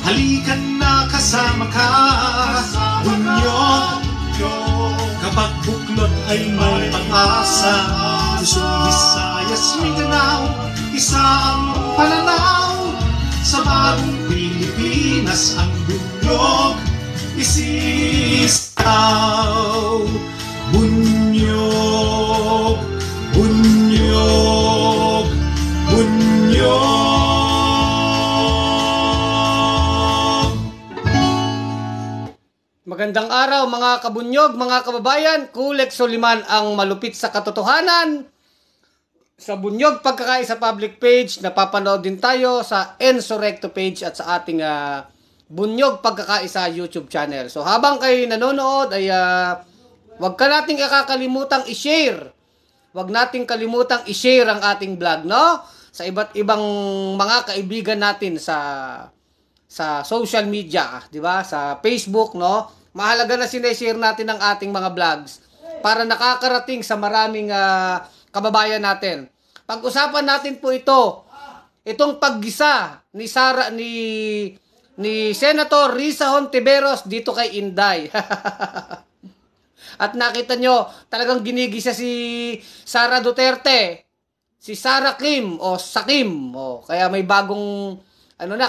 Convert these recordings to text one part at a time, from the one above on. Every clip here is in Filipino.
Halikan na kasama ka, Bunyog. Kapag buklod ay may pag-asa, Luzon, Visayas, Mindanao, isa ang pananaw. Sa bagong Pilipinas ang bunyog isisaw. Bunyog, bunyog, bunyog. Magandang araw mga kabunyog, mga kababayan. Kulek Soliman ang malupit sa katotohanan. Sa Bunyog Pagkakaisa public page, napapanood din tayo sa Enzo Recto page at sa ating Bunyog Pagkakaisa YouTube channel. So habang kayo nanonood ay wag ka nating ikakalimutang i-share. Wag nating kalimutang i-share ang ating vlog, no? Sa iba't ibang mga kaibigan natin sa social media, di ba? Sa Facebook, no? Mahalaga na sineshare natin ang ating mga vlogs para nakakarating sa maraming kababayan natin. Pag-usapan natin po itong paggisa ni Senator Risa Hontiveros dito kay Inday. At nakita nyo, talagang ginigisa si Sara Duterte, si Sara Kim o Sakim. Kaya may bagong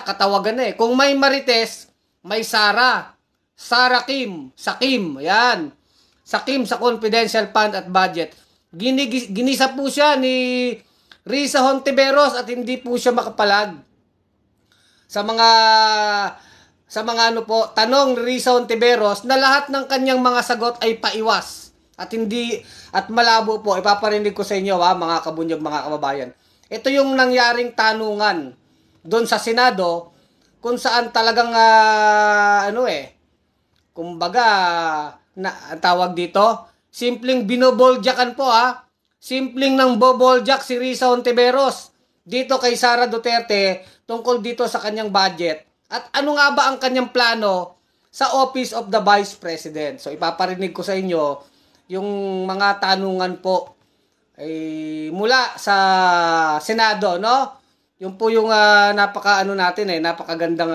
katawagan na eh. Kung may Marites, may Sara. Sara Kim, Sakim, yan. Sakim sa confidential fund at budget. Ginisa po siya ni Risa Hontiveros at hindi po siya makapalag. Sa mga tanong ni Risa Hontiveros na lahat ng kanyang mga sagot ay paiwas at malabo po. Ipaparinig ko sa inyo mga kabunyog, mga kababayan. Ito yung nangyaring tanungan doon sa Senado kung saan talagang kumbaga tawag dito, simpleng binoboljakan po simpleng nang boboljak si Risa Hontiveros dito kay Sara Duterte tungkol dito sa kanyang budget at ano nga ba ang kanyang plano sa Office of the Vice President. So ipaparinig ko sa inyo yung mga tanungan po mula sa Senado, no? Yung po yung napakagandang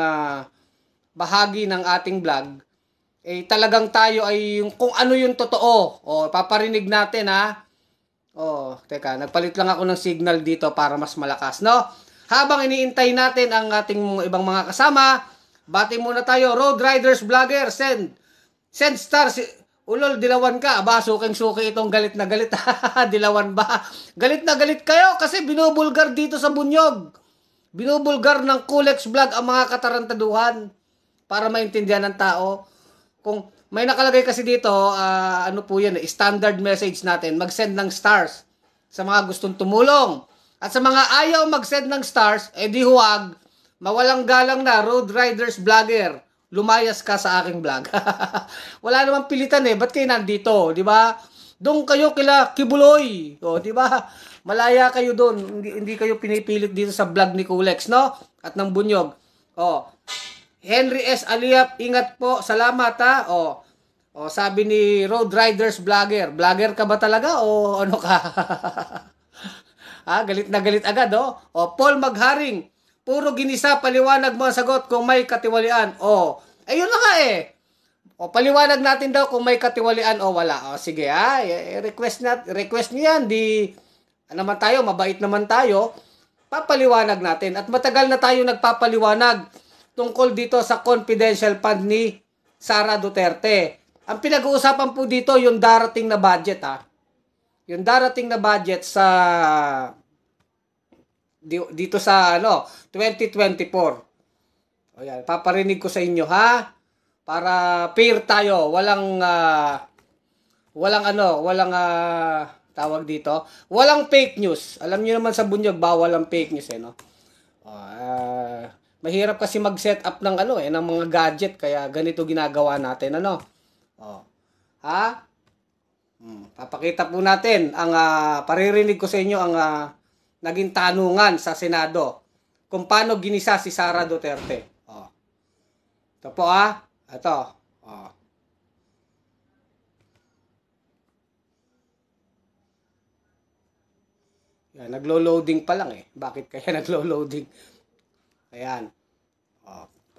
bahagi ng ating vlog. Talagang tayo ay kung ano yung totoo. Paparinig natin teka, nagpalit lang ako ng signal dito para mas malakas, no? Habang iniintay natin ang ating ibang mga kasama, bati muna tayo. Road Riders Vlogger, send star Ulol, dilawan ka. Suking-suki itong galit na galit. Dilawan ba? Galit na galit kayo kasi binubulgar dito sa Bunyog. Binubulgar ng Kulex Vlog ang mga katarantaduhan para maintindihan ng tao. Kung may nakalagay kasi dito, standard message natin, mag-send ng stars sa mga gustong tumulong. At sa mga ayaw mag-send ng stars, di huwag, mawalang galang na, Road Riders Vlogger. Lumayas ka sa aking vlog. Wala namang pilitan ba't kayo nandito, di ba? Doon kayo kila Kibuloy, di ba? Malaya kayo doon, hindi kayo pinipilit dito sa vlog ni Kulex, no? At ng Bunyog. Henry S. Aliap, ingat po, salamat sabi ni Road Riders Vlogger. Vlogger ka ba talaga o ano ka? Galit na galit agad, Paul Magharing, puro ginisa, paliwanag mo ang sagot kung may katiwalian. Ayun na nga paliwanag natin daw kung may katiwalian o wala. Sige request niyo yan. Naman tayo, mabait naman tayo. Papaliwanag natin. At matagal na tayo nagpapaliwanag tungkol dito sa confidential fund ni Sara Duterte. Ang pinag-uusapan po dito yung darating na budget Yung darating na budget sa dito sa 2024. Ayan, paparinig ko sa inyo para fair tayo, walang tawag dito, walang fake news. Alam niyo naman sa Bunyog bawal ang fake news no. Mahirap kasi mag-set up ng ng mga gadget kaya ganito ginagawa natin Papakita po natin ang paririnig ko sa inyo ang naging tanungan sa Senado kung paano ginisa si Sara Duterte. Ito po ito. Yan, naglo-loading pa lang Bakit kaya naglo-loading? Ayan.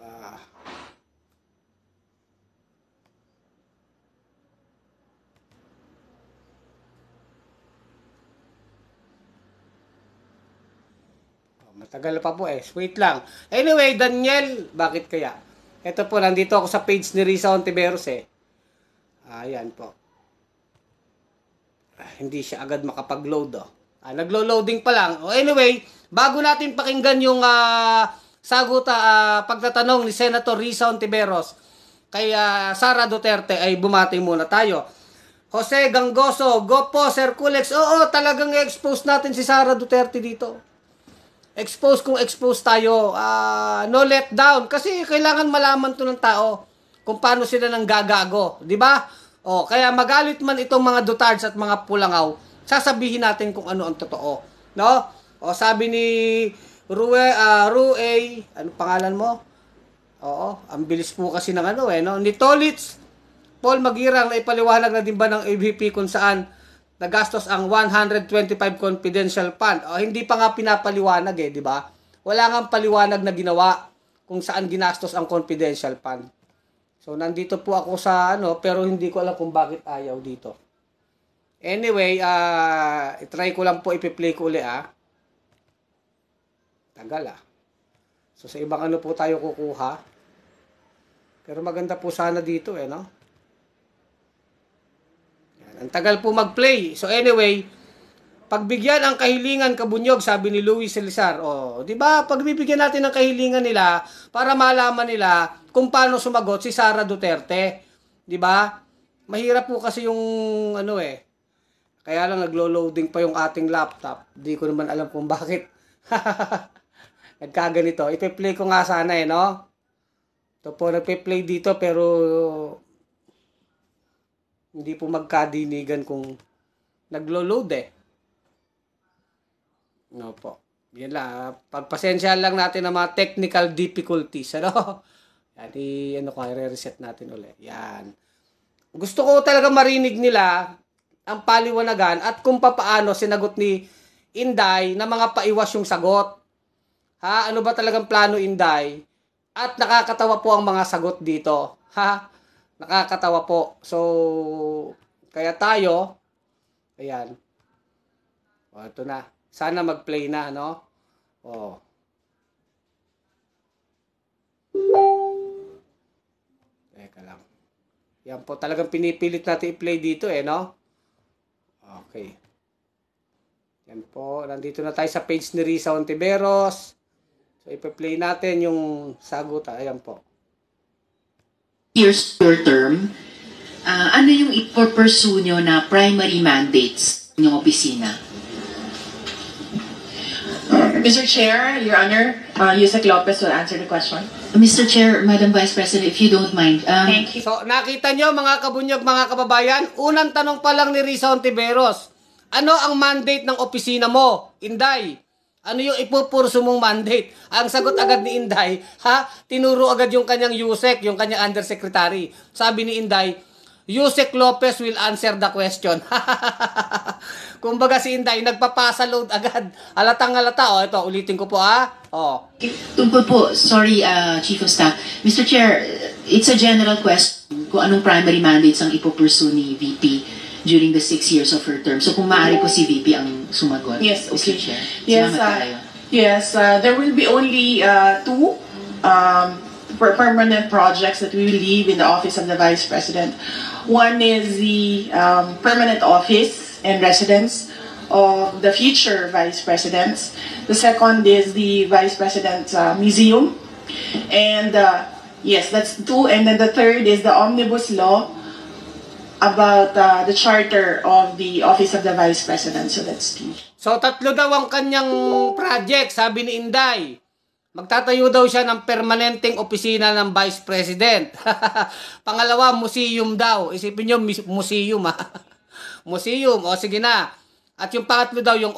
Ah. Matagal pa po eh. Wait lang. Anyway, Daniel, bakit kaya? Ito po, nandito ako sa page ni Risa Ontiveros eh. Ayan po. Hindi siya agad makapag-load oh. Naglo-loading pa lang. Anyway, bago natin pakinggan yung pagtatanong ni Senator Risa Ontiveros kay Sara Duterte, ay bumati muna tayo. Jose Gangoso, go po Sir Kulex. Oo, talagang i-expose natin si Sara Duterte dito. Expose kung expose tayo. No let down. Kasi kailangan malaman to ng tao kung paano sila nang gagago. Diba? Kaya magalit man itong mga Dutards at mga Pulangaw, sasabihin natin kung ano ang totoo. No? Sabi ni Rue, ano pangalan mo? Oo, ang bilis po kasi ng ano no? Ni Tolitz, Paul Magirang, na ipaliwanag na din ba ng AVP kung saan nagastos ang 125 confidential fund. Hindi pa nga pinapaliwanag di ba? Wala nga paliwanag na ginawa kung saan ginastos ang confidential fund. So, nandito po ako sa pero hindi ko alam kung bakit ayaw dito. Anyway, try ko lang po, ipi-play ko uli Tagal So, sa ibang po tayo kukuha. Pero maganda po sana dito no? Ang tagal po mag-play. So anyway, pagbigyan ang kahilingan kabunyog, sabi ni Louis Salazar. Di ba? Pagbibigyan natin ang kahilingan nila para malaman nila kung paano sumagot si Sara Duterte. Di ba? Mahirap po kasi yung Kaya lang naglo-loading pa yung ating laptop. Di ko naman alam kung bakit. Nagkaganito. Ipe-play ko nga sana no? Ito po, nagpe-play dito pero hindi po magkadinigan kung naglo-load No po. Yan lang. Pagpasensyahan lang natin ang mga technical difficulties. Yan, i-reset natin ulit. Yan. Gusto ko talaga marinig nila ang paliwanagan at kung paano sinagot ni Inday na mga paiwas yung sagot. Ano ba talagang plano, Inday? At nakakatawa po ang mga sagot dito. Nakakatawa po. So, kaya tayo, ayan. Ito na. Sana mag-play na, no? Teka lang. Yan po, talagang pinipilit natin i-play dito, no? Okay. Yan po, nandito na tayo sa page ni Risa Ontiveros. So, ipa-play natin yung sagot. Ayan po. Years per term, ano yung ipo-pursue nyo na primary mandates ng opisina? Mr. Chair, Your Honor, Yusek Lopez will answer the question. Mr. Chair, Madam Vice President, if you don't mind. Thank you. So, nakita nyo mga kabunyog, mga kababayan, unang tanong pa lang ni Risa Ontiveros, ano ang mandate ng opisina mo, Inday? Ano yung ipupurso mong mandate? Ang sagot agad ni Inday, tinuro agad yung kanyang Yusek, yung kanyang undersecretary. Sabi ni Inday, Yusek Lopez will answer the question. Kumbaga si Inday, nagpapasa load agad. Halatang halata. Ito, ulitin ko po Tungkol po, sorry, Chief of Staff. Mr. Chair, it's a general question kung anong primary mandates ang ipupursu ni VP during the 6 years of her term. So kung maaari po si VP ang sumagot. Yes, okay. Mr. Chair. Yes, there will be only two permanent projects that we will leave in the Office of the Vice President. One is the permanent office and residence of the future Vice Presidents. The second is the Vice President's Museum. And yes, that's two. And then the third is the Omnibus Law about the charter of the Office of the Vice President. So that's two. So tatlo daw ang kanyang project, sabi ni Inday. Magtatayo daw siya ng permanenteng opisina ng Vice President. Pangalawa, museum daw. Isipin nyo, museum Museum, sige na. At yung pangatlo daw, yung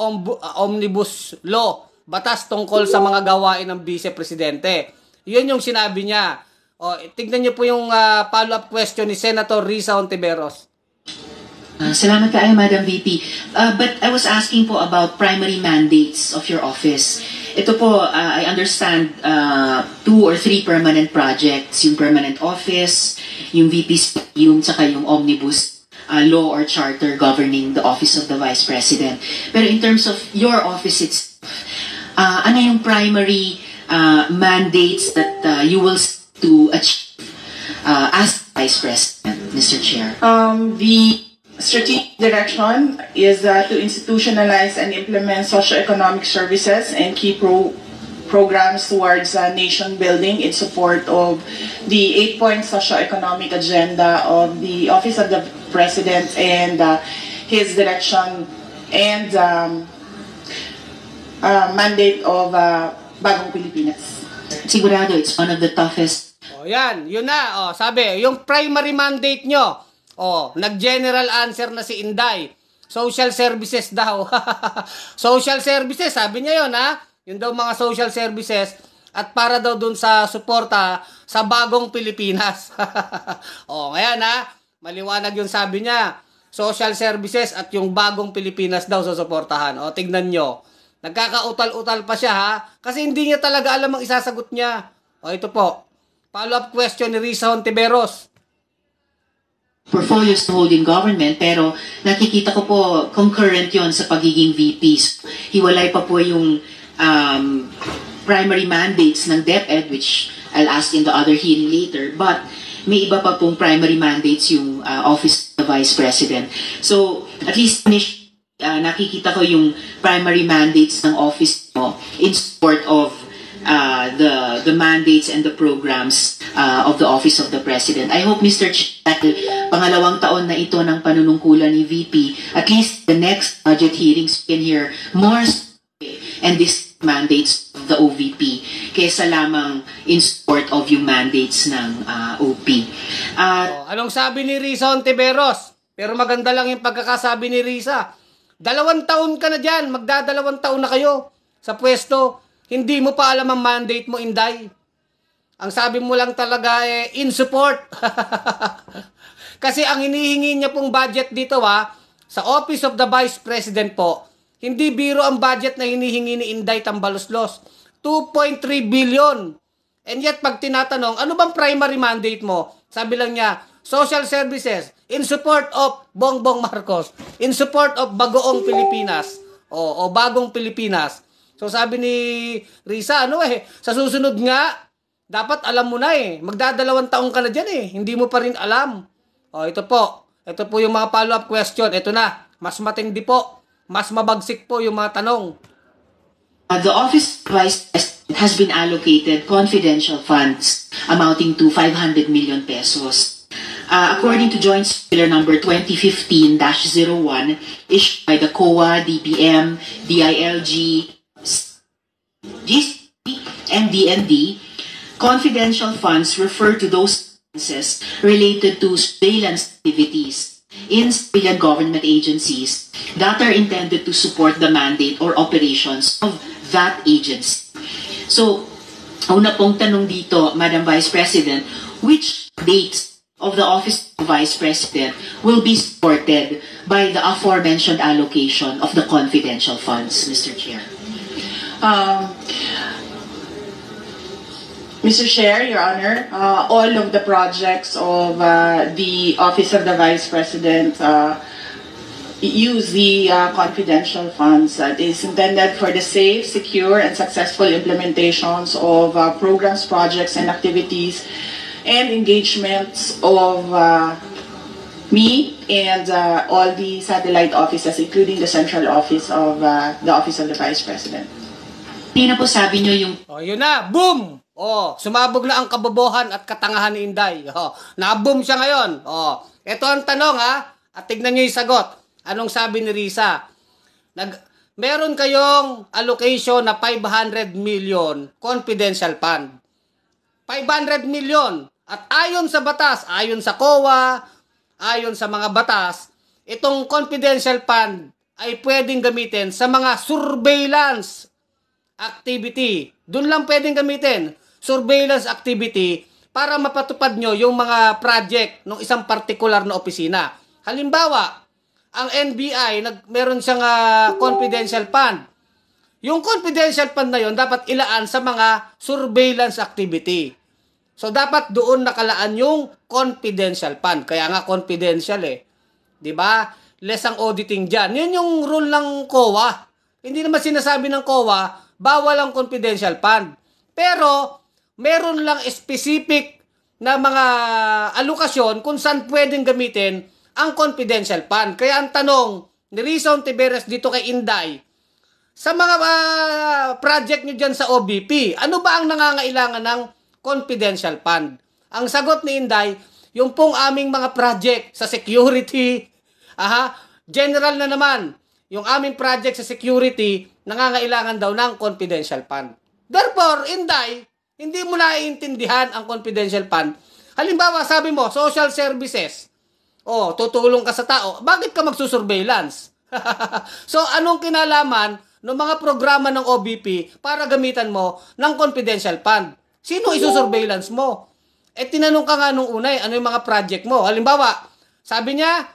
Omnibus Law. Batas tungkol sa mga gawain ng Vice Presidente. Yun yung sinabi niya. Tignan nyo po yung follow-up question ni Senator Risa Ontiveros. Salamat kayo, Madam VP. But I was asking po about primary mandates of your office. ito po, I understand 2 or 3 permanent projects, yung permanent office, yung VP's yung saka yung omnibus law or charter governing the office of the Vice President. Pero in terms of your office itself, ano yung primary mandates that you will to achieve as Vice President, Mr. Chair? The strategic direction is to institutionalize and implement socioeconomic services and key programs towards nation building in support of the 8-point socioeconomic agenda of the Office of the President and his direction and mandate of Bagong Pilipinas. Sigurado, it's one of the toughest. O yan, yun na. O, sabi, yung primary mandate nyo, nag-general answer na si Inday. Social services daw. Social services, sabi niya yun, ha? Yun daw mga social services at para daw dun sa suporta sa Bagong Pilipinas. Ngayon, ha? Maliwanag yung sabi niya. Social services at yung Bagong Pilipinas daw susuportahan. Tignan nyo. Nagkakautal-utal pa siya, ha? Kasi hindi niya talaga alam ang isasagot niya. Ito po. Follow-up question ni Risa Hontiveros. Portfolios to hold in government, pero nakikita ko po concurrent yon sa pagiging VPs. Hiwalay pa po yung primary mandates ng DepEd, which I'll ask in the other hearing later, but may iba pa pong primary mandates yung Office of the Vice President. So, at least nakikita ko yung primary mandates ng office mo in support of the mandates and the programs of the Office of the President. I hope, Mr. Chair, pangalawang taon na ito ng panunungkulan ni VP, at least the next budget hearings we can hear more and this mandates of the OVP kaysa lamang in support of yung mandates ng OP. Anong sabi ni Risa Hontiveros? Pero maganda lang yung pagkakasabi ni Risa. 2 taon ka na dyan, magdadalawang taon na kayo sa pwesto. Hindi mo pa alam ang mandate mo, Inday. Ang sabi mo lang talaga in support. Kasi ang hinihingi niya pong budget dito sa Office of the Vice President po, hindi biro ang budget na hinihingi ni Inday Tambaloslos. 2.3 billion. And yet pag tinatanong, ano bang primary mandate mo? Sabi lang niya, social services in support of Bongbong Marcos, in support of Bagoong Pilipinas o Bagong Pilipinas. So sabi ni Risa, sa susunod nga, dapat alam mo na magdadalawang taong ka na dyan hindi mo pa rin alam. Ito po yung mga follow-up question. Ito na, mas matindi po, mas mabagsik po yung mga tanong. The Office of Vice President has been allocated confidential funds amounting to 500 million pesos. According to Joint Circular number 2015-01 issued by the COA, DBM, DILG, GCC, and DND, confidential funds refer to those expenses related to surveillance activities in civilian government agencies that are intended to support the mandate or operations of that agency. So, una pong tanong dito, Madam Vice President, which dates of the Office of Vice President will be supported by the aforementioned allocation of the confidential funds, Mr. Chair? Mr. Chair, Your Honor, all of the projects of the Office of the Vice President use the confidential funds that is intended for the safe, secure, and successful implementations of programs, projects, and activities and engagements of me and all the satellite offices, including the central office of the Office of the Vice President. Hindi na po sabi nyo yung... Yun na, boom! Sumabog na ang kabobohan at katangahan ni Inday. Na-boom siya ngayon. Ito ang tanong at tignan nyo yung sagot. Anong sabi ni Risa? Meron kayong allocation na 500 million confidential fund. 500 million. At ayon sa batas, ayon sa COA, ayon sa mga batas, itong confidential fund ay pwedeng gamitin sa mga surveillance activity. Doon lang pwedeng gamitin. Surveillance activity para mapatupad nyo yung mga project ng isang particular na opisina. Halimbawa, ang NBI, meron siyang confidential fund. yung confidential fund na yon dapat ilaan sa mga surveillance activity. So, dapat doon nakalaan yung confidential fund. Kaya nga confidential eh. Diba? Less ang auditing dyan. Yun yung rule ng COA. Hindi naman sinasabi ng COA, bawal ang confidential fund. Pero, meron lang specific na mga alokasyon kung saan pwedeng gamitin ang confidential fund. Kaya ang tanong ni Risa Hontiveros dito kay Inday, sa mga project nyo dyan sa OBP, ano ba ang nangangailangan ng confidential fund? Ang sagot ni Inday, yung pong aming mga project sa security, general na naman, yung aming project sa security, nangangailangan daw ng confidential fund. Therefore, Inday, hindi mo naiintindihan ang confidential fund. Halimbawa, sabi mo, social services. Tutulong ka sa tao. Bakit ka magsusurveillance? So, anong kinalaman ng mga programa ng OBP para gamitan mo ng confidential fund? Sino isusurveillance mo? Tinanong ka nga nung una, ano yung mga project mo? Halimbawa, sabi niya,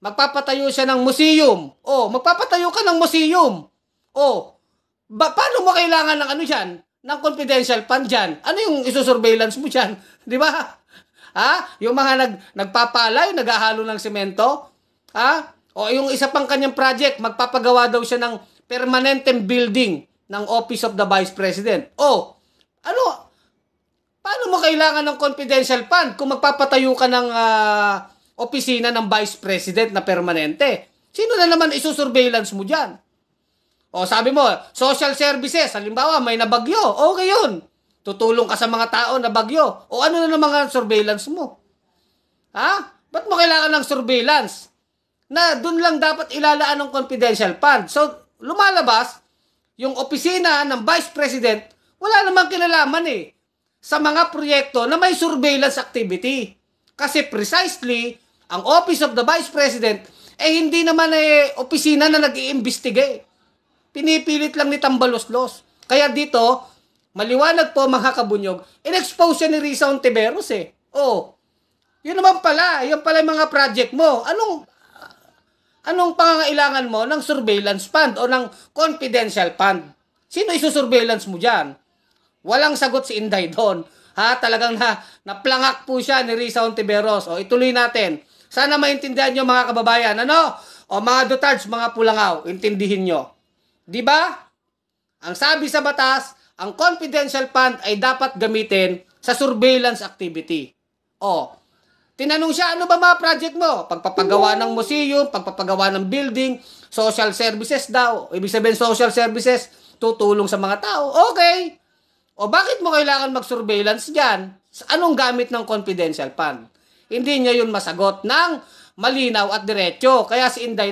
magpapatayo siya ng museum. Magpapatayo ka ng museum. Paano mo kailangan ng ano dyan? Ng confidential fund dyan? Ano yung isusurveillance mo dyan? Di ba? Yung mga nagpapalay, naghahalo ng semento? O yung isa pang kanyang project, magpapagawa daw siya ng permanenteng building ng Office of the Vice President. Paano mo kailangan ng confidential fund kung magpapatayo ka ng opisina ng Vice President na permanente? Sino na naman isusurveillance mo dyan? Sabi mo, social services, halimbawa may nabagyo, okay yun. Tutulong ka sa mga tao na bagyo. Ano na mga surveillance mo? Ba't mo kailangan ng surveillance? Na dun lang dapat ilalaan ng confidential fund. So, lumalabas, yung opisina ng Vice President, wala namang kinalaman sa mga proyekto na may surveillance activity. Kasi precisely, ang Office of the Vice President, hindi naman opisina na nag-iimbestigate. Pinipilit lang ni Tambaloslos. Kaya dito, maliwanag po mga kabunyog, in-expose siya ni Risa Hontiveros yun naman pala, yung pala yung mga project mo. Anong pangangailangan mo ng surveillance fund o ng confidential fund? Sino isusurveillance mo dyan? Walang sagot si Inday doon. Talagang naplangak po siya ni Risa Hontiveros. Ituloy natin. Sana maintindihan nyo mga kababayan. Mga dotards, mga pulangaw, intindihin nyo. Diba? Ang sabi sa batas, ang confidential fund ay dapat gamitin sa surveillance activity. Tinanong siya, ano ba mga project mo? Pagpapagawa ng museum, pagpapagawa ng building, social services daw. Ibig sabihin social services, tutulong sa mga tao. Okay. Bakit mo kailangan mag-surveillance dyan? Anong gamit ng confidential fund? Hindi niya yun masagot ng malinaw at diretso. Kaya si Inday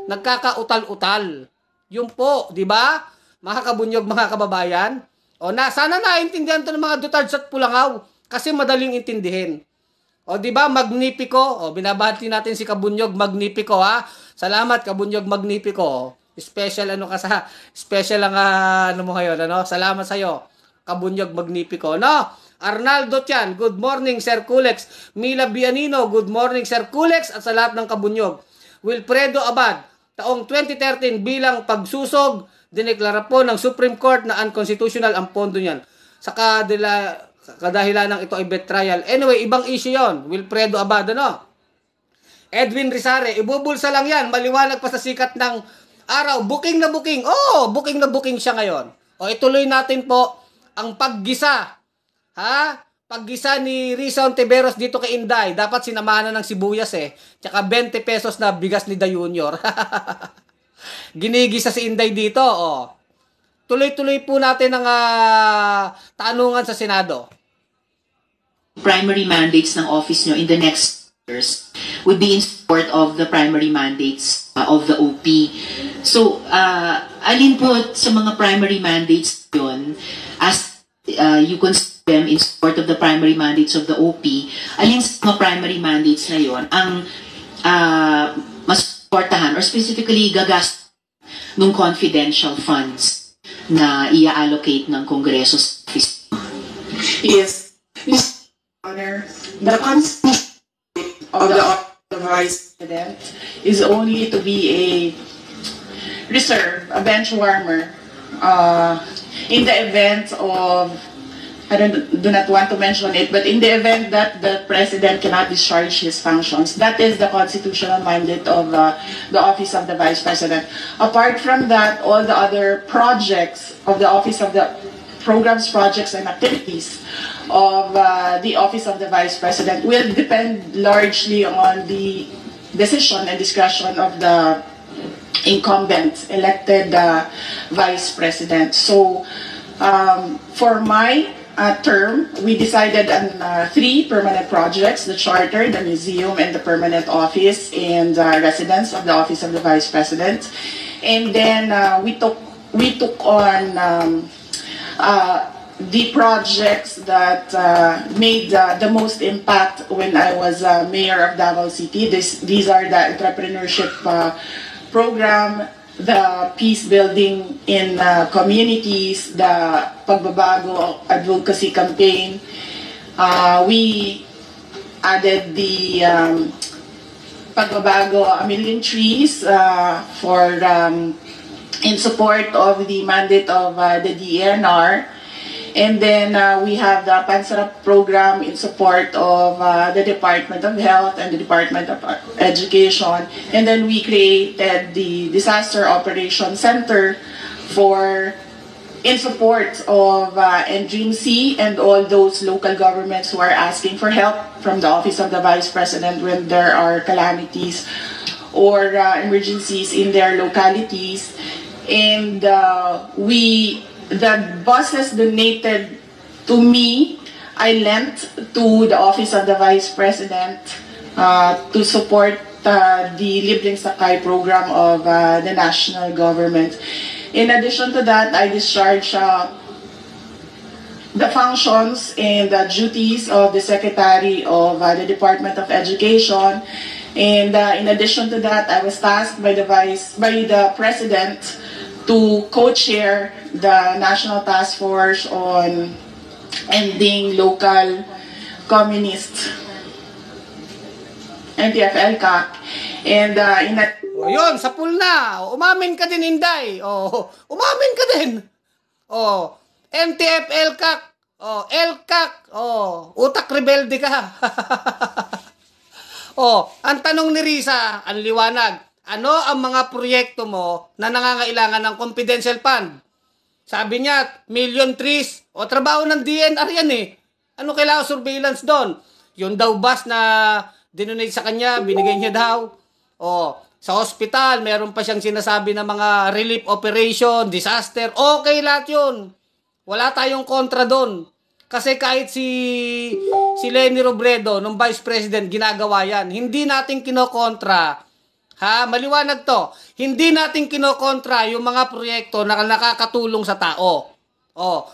nagkakautal-utal. Yun po, di ba? Mga kabunyog, mga kababayan. Sana naintindihan to ng mga dotards at pulangaw. Kasi madaling intindihin. Di ba, Magnifico. Binabati natin si Kabunyog Magnifico, Salamat, Kabunyog Magnifico. Special special ang mo ngayon, Salamat sa iyo, Kabunyog Magnifico, Arnaldo Tian, good morning, Sir Kulex. Mila Bianino, good morning, Sir Kulex, at sa lahat ng Kabunyog. Wilfredo Abad, taong 2013 bilang pagsusog, dineklara po ng Supreme Court na unconstitutional ang pondo niyan. Sa kadahilan ng ito ay betrayal. Anyway, ibang issue yon. Wilfredo Abad, Edwin Rizare, ibubulsa lang yan. Maliwanag pa sa sikat ng araw. Booking na booking. Booking na booking siya ngayon. Ituloy natin po ang paggisa. Paggisa ni Risa Hontiveros dito kay Inday. Dapat sinamahan na ng sibuyas Tsaka 20 pesos na bigas ni Da Junior. Ginigisa si Inday dito. Tuloy-tuloy po natin ang tanungan sa Senado. Primary mandates ng office nyo in the next years would be in support of the primary mandates of the OP. So, alin po sa mga primary mandates yun, as you consider them in support of the primary mandates of the OP, alin sa mga primary mandates na yun ang mas supportahan or specifically gagas ng confidential funds na i-allocate ng Kongreso sa office? Yes, Mr. Honor, the constitution of the Vice President is only to be a reserve, a bench warmer in the event of, do not want to mention it, but in the event that the president cannot discharge his functions, that is the constitutional mandate of the office of the vice president. Apart from that, all the other projects of the office of the programs, projects, and activities of the office of the vice president will depend largely on the decision and discretion of the incumbent elected vice president. So for my term, we decided on 3 permanent projects: the charter, the museum, and the permanent office and residence of the office of the vice president. And then we took on the projects that made the most impact when I was mayor of Davao City. These are the entrepreneurship program, the peace building in communities, the Pagbabago advocacy campaign. We added the Pagbabago A Million Trees for in support of the mandate of the DENR. And then we have the Pansarap program in support of the Department of Health and the Department of Education. And then we created the Disaster Operations Center in support of NDRIMC and all those local governments who are asking for help from the Office of the Vice President when there are calamities or emergencies in their localities. And the buses donated to me, I lent to the Office of the Vice President to support the Libreng Sakay program of the national government. In addition to that, I discharge the functions and the duties of the Secretary of the Department of Education. And in addition to that, I was tasked by the President to co-chair the National Task Force on Ending Local Communist NTF-ELCAC. And yun, sa pool na. Umamin ka din, Inday. Umamin ka din. NTF-ELCAC. ELCAC. Utak rebelde ka. Ang tanong ni Risa, ang liwanag. Ano ang mga proyekto mo na nangangailangan ng confidential fund? Sabi niya, million trees. Trabaho ng DNR yan eh. Ano kailangan surveillance doon? Yung daw bus na dinonate sa kanya, binigay niya daw. Sa hospital, meron pa siyang sinasabi na mga relief operation, disaster. Okay lahat yun. Wala tayong kontra doon. Kasi kahit si Leni Robredo, nung Vice President, ginagawa yan. Hindi natin kinokontra. Maliwanag to. Hindi natin kinokontra yung mga proyekto na nakakatulong sa tao.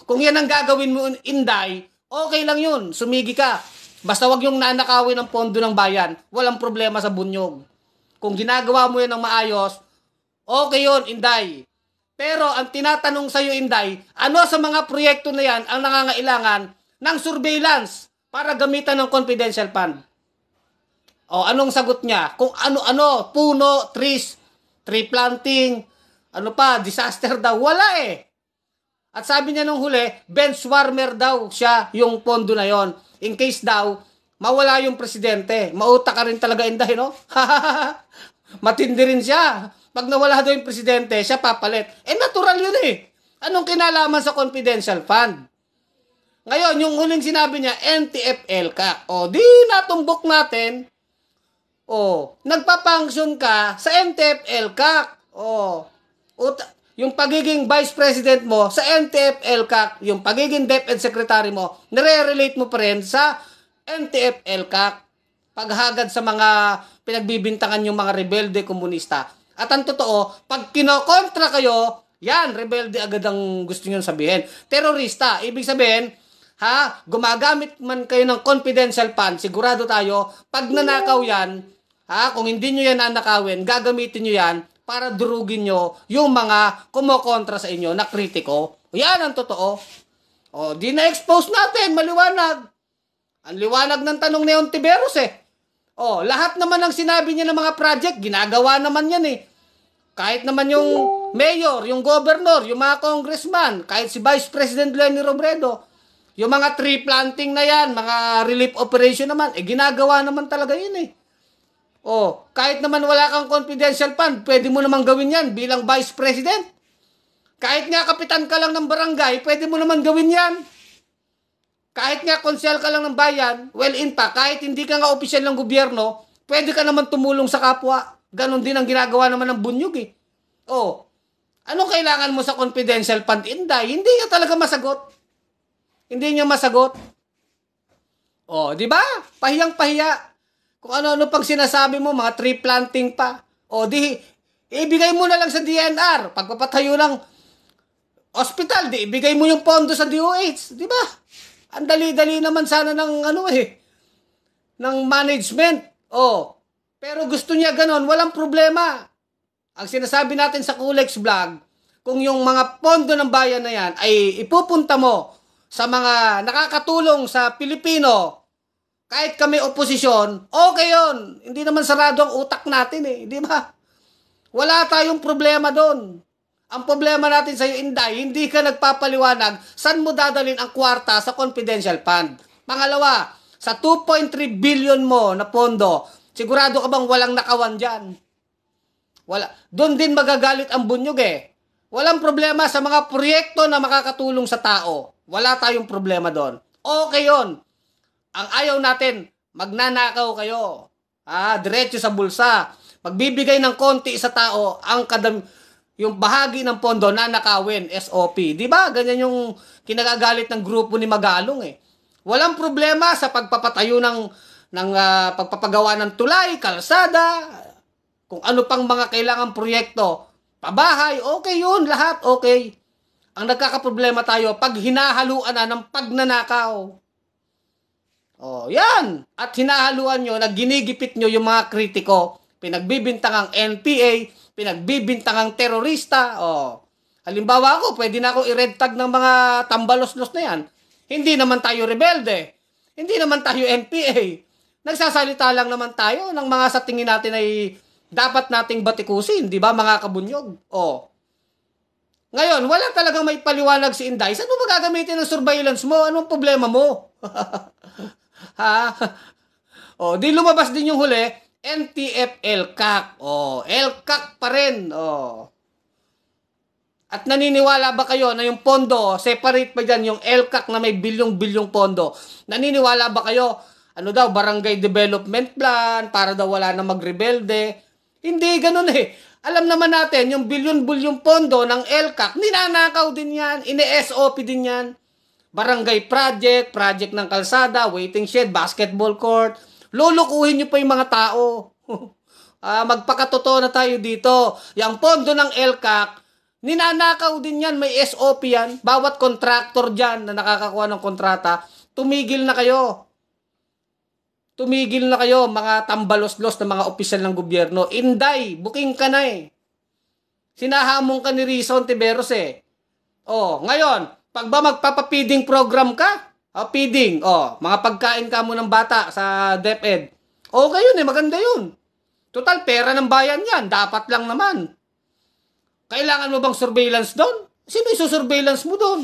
Kung yan ang gagawin mo, Inday, okay lang yun. Sumigi ka. Basta wag yung nanakawin ng pondo ng bayan. Walang problema sa bunyog. Kung ginagawa mo yan ng maayos, okay yun, Inday. Pero ang tinatanong sa'yo, Inday, ano sa mga proyekto na yan ang nangangailangan ng surveillance para gamitan ng confidential fund? Anong sagot niya? Kung ano-ano, puno, trees, tree planting, disaster daw. Wala eh. At sabi niya nung huli, bench warmer daw siya yung pondo na yon. In case daw, mawala yung presidente. Mauta ka rin talaga, Inday, no? Matindi rin siya. Pag nawala daw yung presidente, siya papalit. Natural yun eh. Anong kinalaman sa confidential fund? Ngayon, yung huling sinabi niya, NTF-ELCAC. Di natumbok natin. Nagpapunction ka sa NTF-ELCAC. Yung pagiging vice president mo sa NTF-ELCAC, yung pagiging DepEd secretary mo, nire-relate mo pa rin sa NTF-ELCAC. Paghagad sa mga pinagbibintangan yung mga rebelde komunista. At ang totoo, pag kinokontra kayo, yan, rebelde agad ang gusto nyo sabihin. Terorista, ibig sabihin, gumagamit man kayo ng confidential fund, sigurado tayo, pag nanakaw yan, kung hindi nyo yan nanakawin, gagamitin nyo yan para durugin nyo yung mga kumokontra sa inyo na kritiko. Yan ang totoo. Di na-expose natin, maliwanag. Ang liwanag ng tanong ni Ontiveros eh. Lahat naman ng sinabi niya ng mga project, ginagawa naman yan eh. Kahit naman yung mayor, yung governor, yung mga congressman, kahit si Vice President Leni Robredo, yung mga tree planting na yan, mga relief operation naman, ginagawa naman talaga yun eh. Oh, kahit naman wala kang confidential fund, pwede mo naman gawin yan bilang Vice President. Kahit nga kapitan ka lang ng barangay, pwede mo naman gawin yan. Kahit nga konsyal ka lang ng bayan, well in fact, kahit hindi ka nga opisyal ng gobyerno, pwede ka naman tumulong sa kapwa. Ganon din ang ginagawa naman ng Bunyog eh. Oh, anong kailangan mo sa confidential fund, Inday? Hindi niya talaga masagot. Hindi niya masagot. Oh, di ba? Pahiyang-pahiya. Kung ano-ano pang sinasabi mo, mga tree planting pa. Oh, di, ibigay mo na lang sa DNR. Pagpapatayo ng hospital, di ibigay mo yung pondo sa DOH. Di ba? Ang dali-dali naman sana ng ng management. Oh, pero gusto niya ganon, walang problema. Ang sinasabi natin sa Kulex Vlog, kung yung mga pondo ng bayan na yan ay ipupunta mo sa mga nakakatulong sa Pilipino, kahit kami oposisyon, okay yun. Hindi naman sarado ang utak natin eh, di ba? Wala tayong problema doon. Ang problema natin sa iyo, Inday, hindi ka nagpapaliwanag saan mo dadalhin ang kwarta sa confidential fund. Pangalawa, sa 2.3 billion mo na pondo, sigurado ka bang walang nakawan dyan? Wala. Doon din magagalit ang Bunyog eh. Walang problema sa mga proyekto na makakatulong sa tao. Wala tayong problema doon. Okay yun. Ang ayaw natin, magnanakaw kayo. Diretso sa bulsa. Magbibigay ng konti sa tao, yung bahagi ng pondo na nakawin, SOP. Di ba? Ganyan yung kinagagalit ng grupo ni Magalong eh. Walang problema sa pagpapatayo ng pagpapagawa ng tulay, kalsada, kung ano pang mga kailangang proyekto, pabahay, okay yun, lahat okay. Ang nagkakaproblema tayo, pag hinahaluan na ng pagnanakaw. Oh, yan. At hinahaluan nyo, ginigipit nyo yung mga kritiko, pinagbibintangang NPA, pinagbibintangang terorista. Oh. Halimbawa ako, pwede na ako i-red tag ng mga tambalos-los na yan. Hindi naman tayo rebelde. Hindi naman tayo NPA. Nagsasalita lang naman tayo ng mga sa tingin natin ay dapat nating batikusin, di ba mga kabunyog? Oh. Ngayon, wala talagang may paliwanag si Inday. Saan mo magagamitin ang surveillance mo? Anong problema mo? Ha? Oh, di lumabas din yung huli, NTF LCAC. Oh, LCAC pa rin. Oh. At naniniwala ba kayo na yung pondo, separate pa dyan yung LCAC na may bilyong-bilyong pondo? Naniniwala ba kayo, barangay development plan, para daw wala na magrebelde? Hindi ganun eh. Alam naman natin, yung bilyon-bilyong pondo ng LCAC, ninanakaw din yan, ine-SOP din yan. Barangay project ng kalsada, waiting shed, basketball court. Lulukuhin nyo pa yung mga tao. Magpakatotoo na tayo dito. Yung pondo ng LCAC, ninanakaw din yan, may SOP yan. Bawat contractor dyan na nakakakuha ng kontrata, tumigil na kayo. Tumigil na kayo, mga tambalos-los na mga opisyal ng gobyerno. Inday, booking ka na eh. Sinahamong ka ni Risa Ontiveros eh. Oh, ngayon, pag ba magpapapiding program ka, feeding, mga pagkain ka mo ng bata sa DepEd. Okay yun eh, maganda yun. Total, pera ng bayan yan, dapat lang naman. Kailangan mo bang surveillance doon? Sino isusurveillance mo doon?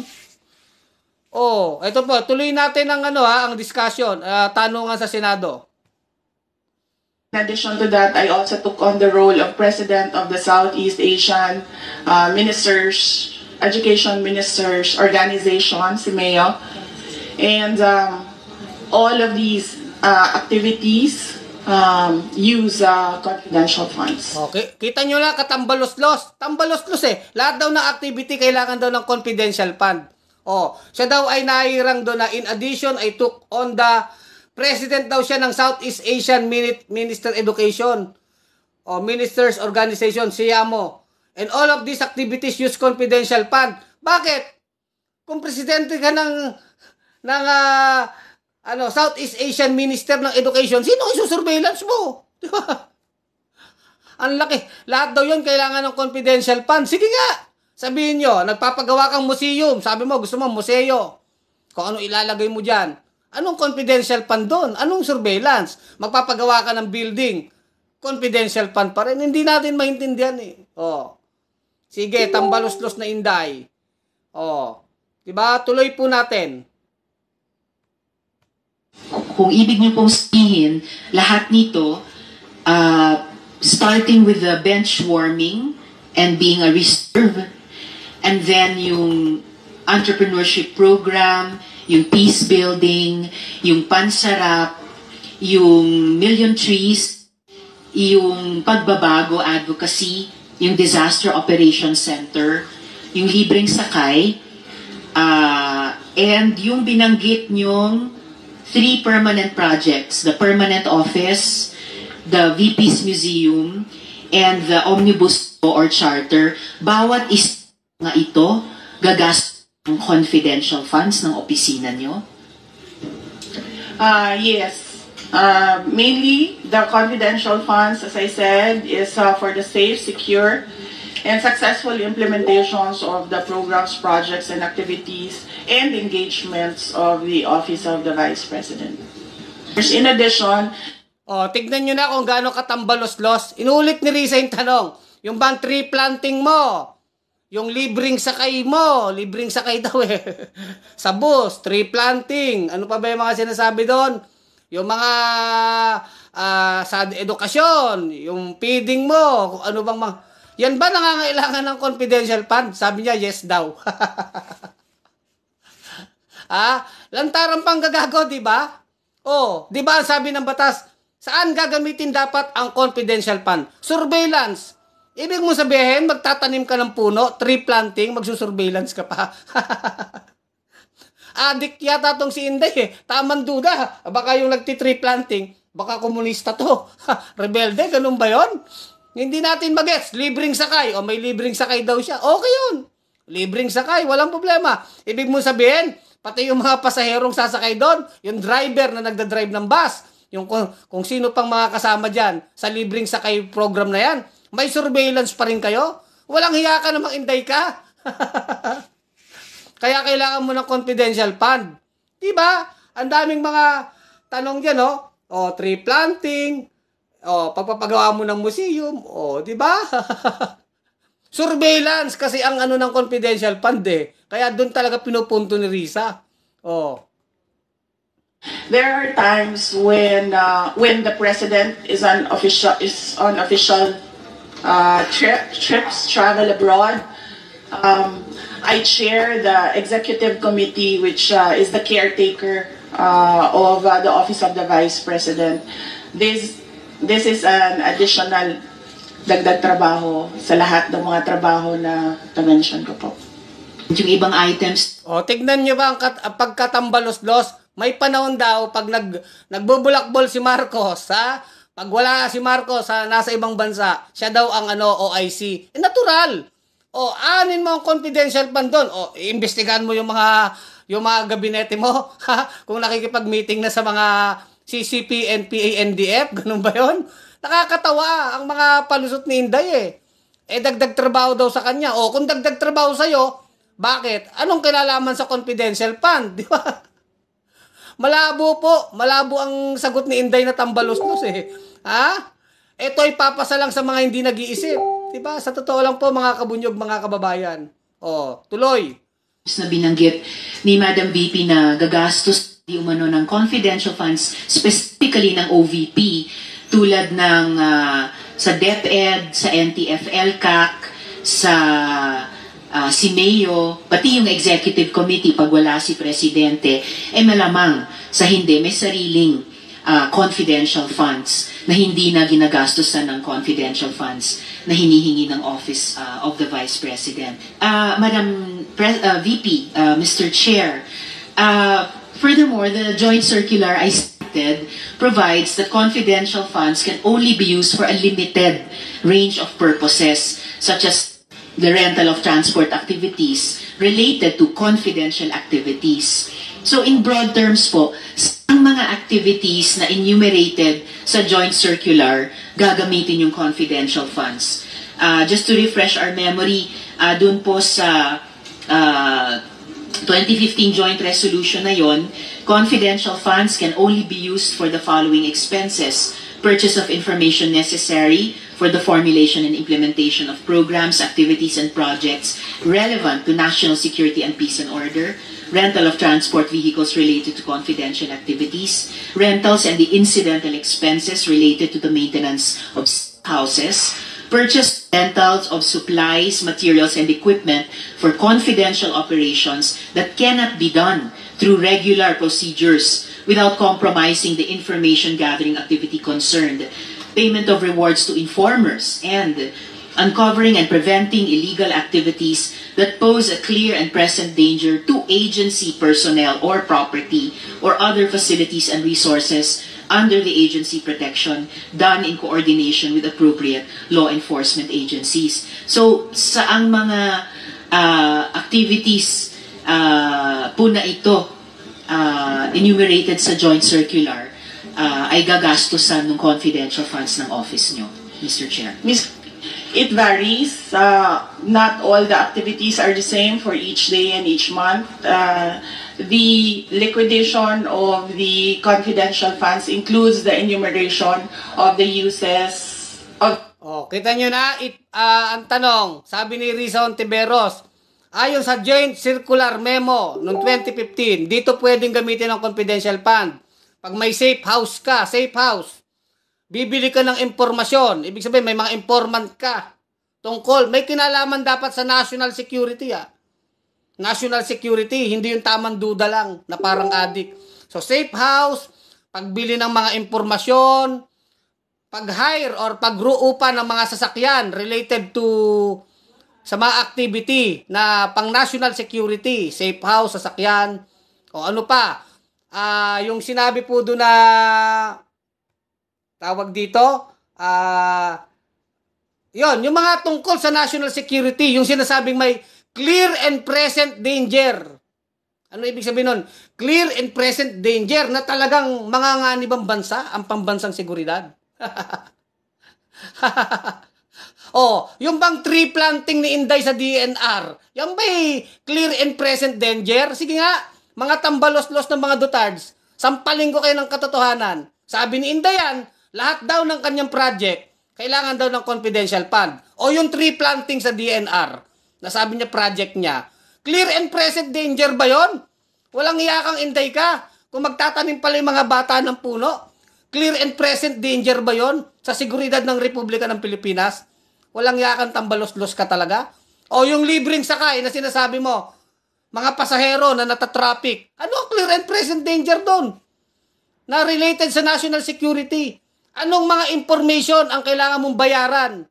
Oh, ito po, tuloy natin ang discussion, tanungan sa Senado. In addition to that, I also took on the role of President of the Southeast Asian Ministers, Education Ministers Organization, SIMEO. And all of these activities use confidential funds. Okay, kita nyo lang, katambalos-los. Tambalos-los eh. Lahat daw ng activity kailangan daw ng confidential fund. Oh, siya daw ay nahirang doon na in addition I took on the president daw siya ng Southeast Asian Minister Education o Ministers Organization, SIAMO. And all of these activities use confidential fund. Bakit? Kung presidente ka ng Southeast Asian Minister ng Education, sino isusurveillance mo? Di ba? Ang laki. Lahat daw yun kailangan ng confidential fund. Sige nga. Sabihin nyo, nagpapagawa kang museum. Sabi mo, gusto mo museo. Kung ano ilalagay mo dyan. Anong confidential fund doon? Anong surveillance? Magpapagawa ka ng building. Confidential fund pa rin. Hindi natin maintindihan eh. Oh. Sige, tambalos-los na Inday. Oh, 'di ba? Tuloy po natin. Kung ibig niyo pong sabihin, lahat nito, starting with the bench warming and being a reserve, and then yung entrepreneurship program, yung peace building, yung pansarap, yung million trees, yung pagbabago advocacy, yung disaster operations center, yung libreng sakay, and yung binanggit nyong 3 permanent projects, the permanent office, the VP's museum, and the omnibus or charter. Bawat isa nga ito gagastos ng confidential funds ng opisina nyo? Yes. Mainly, the confidential funds, as I said, is for the safe, secure, and successful implementations of the programs, projects, and activities and engagements of the Office of the Vice President. In addition, Tignan nyo na kung gaano katambalos-los. Inulit ni Risa yung tanong. Yung bang tree planting mo? Yung libreng sakay mo? Libreng sakay daw sa bus, tree planting. Ano pa ba yung mga sinasabi doon? Yung mga sa edukasyon, yung feeding mo, kung ano bang mga... Yan ba nangangailangan ng confidential fund? Sabi niya, yes daw. Lantaran pang gagago, di ba? Di ba ang sabi ng batas, saan gagamitin dapat ang confidential fund? Surveillance. Ibig mo sabihin, magtatanim ka ng puno, tree planting, magsusurveillance ka pa. Adik yata tong si Inday Tamang duda. Baka yung nagti-tree planting, baka komunista to. Rebelde, ganun ba yon? Hindi natin magets. Libreng sakay. May libreng sakay daw siya. Okay yun. Libreng sakay, walang problema. Ibig mo sabihin, pati yung mga pasaherong sasakay doon, yung driver na nagda-drive ng bus, yung kung sino pang mga kasama dyan sa libreng sakay program na yan, may surveillance pa rin kayo? Walang hiya ka namang Inday ka. Kaya kailangan mo ng confidential fund. Diba? Ang daming mga tanong dyan, tree planting, pagpapagawa mo ng museum, diba? Surveillance kasi ang ano ng confidential fund Kaya doon talaga pinupunto ni Risa. there are times when the president is on official trips, travel abroad. I chair the executive committee, which is the caretaker of the Office of the Vice President. This is an additional dagdag trabaho sa lahat ng mga trabaho na na-mention ko po. Yung ibang items. Tignan nyo ba ang pagkatambalos-los? May panahon daw pag nagbubulakbol si Marcos, pag wala si Marcos nasa ibang bansa, siya daw ang OIC. Natural. Anin mo ang confidential fund doon. Iimbestigahan mo yung mga gabinete mo. Kung nakikipag-meeting na sa mga CCP, NPA, NDF, ganun ba yun? Nakakatawa ang mga palusot ni Inday dagdag trabaho daw sa kanya. Kung dagdag trabaho sa'yo, bakit? Anong kinalaman sa confidential fund? Di ba? Malabo po. Malabo ang sagot ni Inday na tambalos-los Ito ay papasa lang sa mga hindi nag-iisip. Diba? Sa totoo lang po mga kabunyog, mga kababayan. Tuloy. Na binanggit ni Madam VP na gagastos di umano ng confidential funds, specifically ng OVP, tulad ng sa DepEd, sa NTF-ELCAC, sa CIMEO, pati yung executive committee pag wala si Presidente, malamang sa hindi may sariling confidential funds na hindi na ginagastosan ng confidential funds na hinihingi ng Office of the Vice President. Madam VP, Mr. Chair, furthermore, the joint circular I cited provides that confidential funds can only be used for a limited range of purposes, such as the rental of transport activities related to confidential activities. So in broad terms po, ang mga activities na enumerated sa joint circular, gagamitin yung confidential funds. Just to refresh our memory, dun po sa 2015 joint resolution na yon, confidential funds can only be used for the following expenses: purchase of information necessary for the formulation and implementation of programs, activities, and projects relevant to national security and peace and order, rental of transport vehicles related to confidential activities, rentals and the incidental expenses related to the maintenance of houses, purchase rentals of supplies, materials, and equipment for confidential operations that cannot be done through regular procedures without compromising the information gathering activity concerned, payment of rewards to informers, and uncovering and preventing illegal activities that pose a clear and present danger to agency personnel or property or other facilities and resources under the agency protection done in coordination with appropriate law enforcement agencies. So, saang mga activities po na ito enumerated sa joint circular ay gagastusan ng confidential funds ng office nyo, Mr. Chair? It varies. Not all the activities are the same for each day and each month. The liquidation of the confidential funds includes the enumeration of the uses of... Oh, kita nyo na, ang tanong, sabi ni Risa Ontiveros, ayon sa Joint Circular Memo noong 2015, dito pwedeng gamitin ang confidential fund. Pag may safe house ka, bibili ka ng impormasyon, ibig sabihin may mga informant ka tungkol, may kinalaman dapat sa national security national security, hindi yung tamang duda lang na parang addict. So safe house, pagbili ng mga impormasyon, pag-hire or pag-ruupan ng mga sasakyan related to sa mga activity na pang national security, safe house, sasakyan, o ano pa. Yung sinabi po doon na tawag dito, yon, yung mga tungkol sa national security, yung sinasabing may clear and present danger. Ano ibig sabihin nun? Clear and present danger na talagang manganganib ang bansa, ang pambansang seguridad. Oh, yung bang tree planting ni Inday sa DNR, yung may clear and present danger? Sige nga, mga tambalos-los ng mga dutards, sampaling ko kayo ng katotohanan. Sabi ni Inday yan, lahat daw ng kanyang project, kailangan daw ng confidential fund. O yung tree planting sa DNR, nasabi niya project niya, clear and present danger ba yon? Walang iyakang Inday ka. Kung magtatanim pala yung mga bata ng puno, clear and present danger ba yon sa seguridad ng Republika ng Pilipinas? Walang iyakang tambalos-los ka talaga? O yung libreng sakay na sinasabi mo, mga pasahero na natatraffic, ano ang clear and present danger doon? Na related sa national security. Anong mga information ang kailangan mong bayaran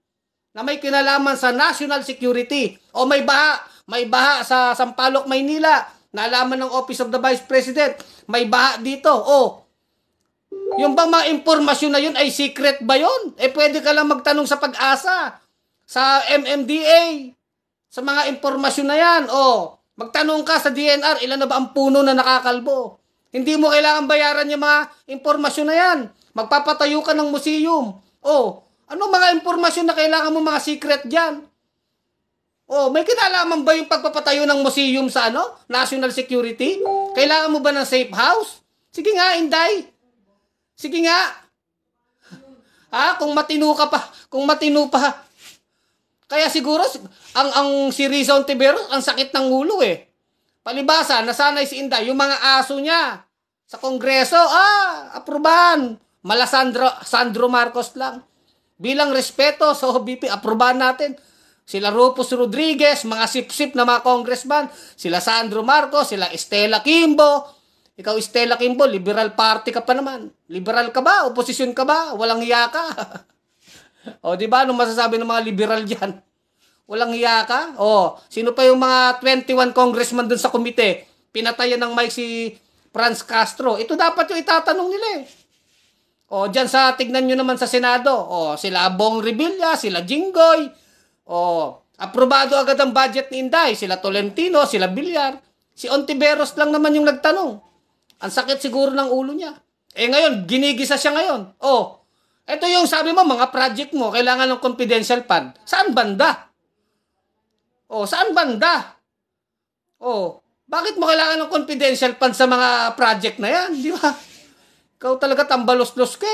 na may kinalaman sa national security? O may baha sa Sampaloc, Maynila, naalaman ng Office of the Vice President, may baha dito. O, yung bang mga impormasyon na yun ay secret ba yun? Pwede ka lang magtanong sa Pag-asa, sa MMDA, sa mga impormasyon na yan. O, magtanong ka sa DNR, ilan na ba ang puno na nakakalbo? Hindi mo kailangan bayaran yung mga impormasyon na yan. Magpapatayo ka ng museum. O, ano mga impormasyon na kailangan mo mga secret dyan? O, may kinalaman ba yung pagpapatayo ng museum sa national security? Kailangan mo ba ng safe house? Sige nga, Inday. Sige nga. Kung matino pa. Kaya siguro, ang si Risa Ontiveros, ang sakit ng ulo Palibasa, nasanay si Inday, yung mga aso niya sa Kongreso, aprubahan. Sandro Marcos lang. Bilang respeto sa OBP, aprubahan natin. Sila Rufus Rodriguez, mga sip-sip na mga congressman, sila Sandro Marcos, sila Estela Quimbo. Ikaw, Estela Quimbo, liberal party ka pa naman. Liberal ka ba? Oposisyon ka ba? Walang hiya ka. O, di ba? Anong masasabi ng mga liberal dyan? Walang hiya ka? O, sino pa yung mga 21 congressman dun sa komite? Pinatayan ng mic si Franz Castro. Ito dapat yung itatanong nila O, dyan tignan nyo naman sa Senado. O, sila Bong Revilla, sila Jinggoy. O, aprobado agad ang budget ni Inday. Sila Tolentino, sila Villar. Si Ontiveros lang naman yung nagtanong. Ang sakit siguro ng ulo niya. Ngayon, ginigisa siya ngayon. O, ito yung sabi mo, mga project mo, kailangan ng confidential fund. Saan banda? O, saan banda? O, bakit mo kailangan ng confidential fund sa mga project na yan? Di ba? Ikaw talaga tambalos-los ka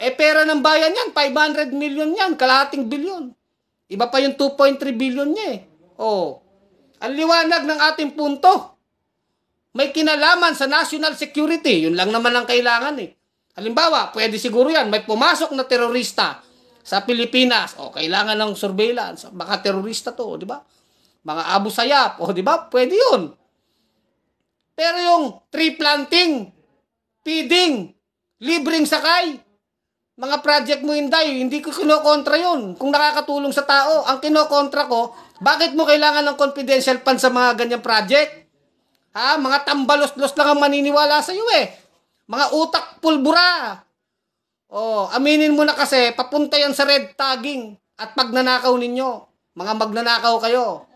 Pera ng bayan yan, 500 million yan, kalahating bilyon. Iba pa yung 2.3 billion niya ang liwanag ng ating punto. May kinalaman sa national security. Yun lang naman ang kailangan Halimbawa, pwede siguro yan, may pumasok na terorista sa Pilipinas. Kailangan ng surveillance. Baka terorista to, di ba? Mga Abu Sayyaf, di ba? Pwede yun. Pero yung tree planting, feeding, libreng sakay, mga project mo hindi ko kinokontra yun. Kung nakakatulong sa tao, ang kinokontra ko, bakit mo kailangan ng confidential fund sa mga ganyang project? Mga tambalos-los lang ang maniniwala sa iyo Mga utak pulbura. Aminin mo na kasi, papunta yan sa red tagging at pagnanakaw ninyo. Mga magnanakaw kayo.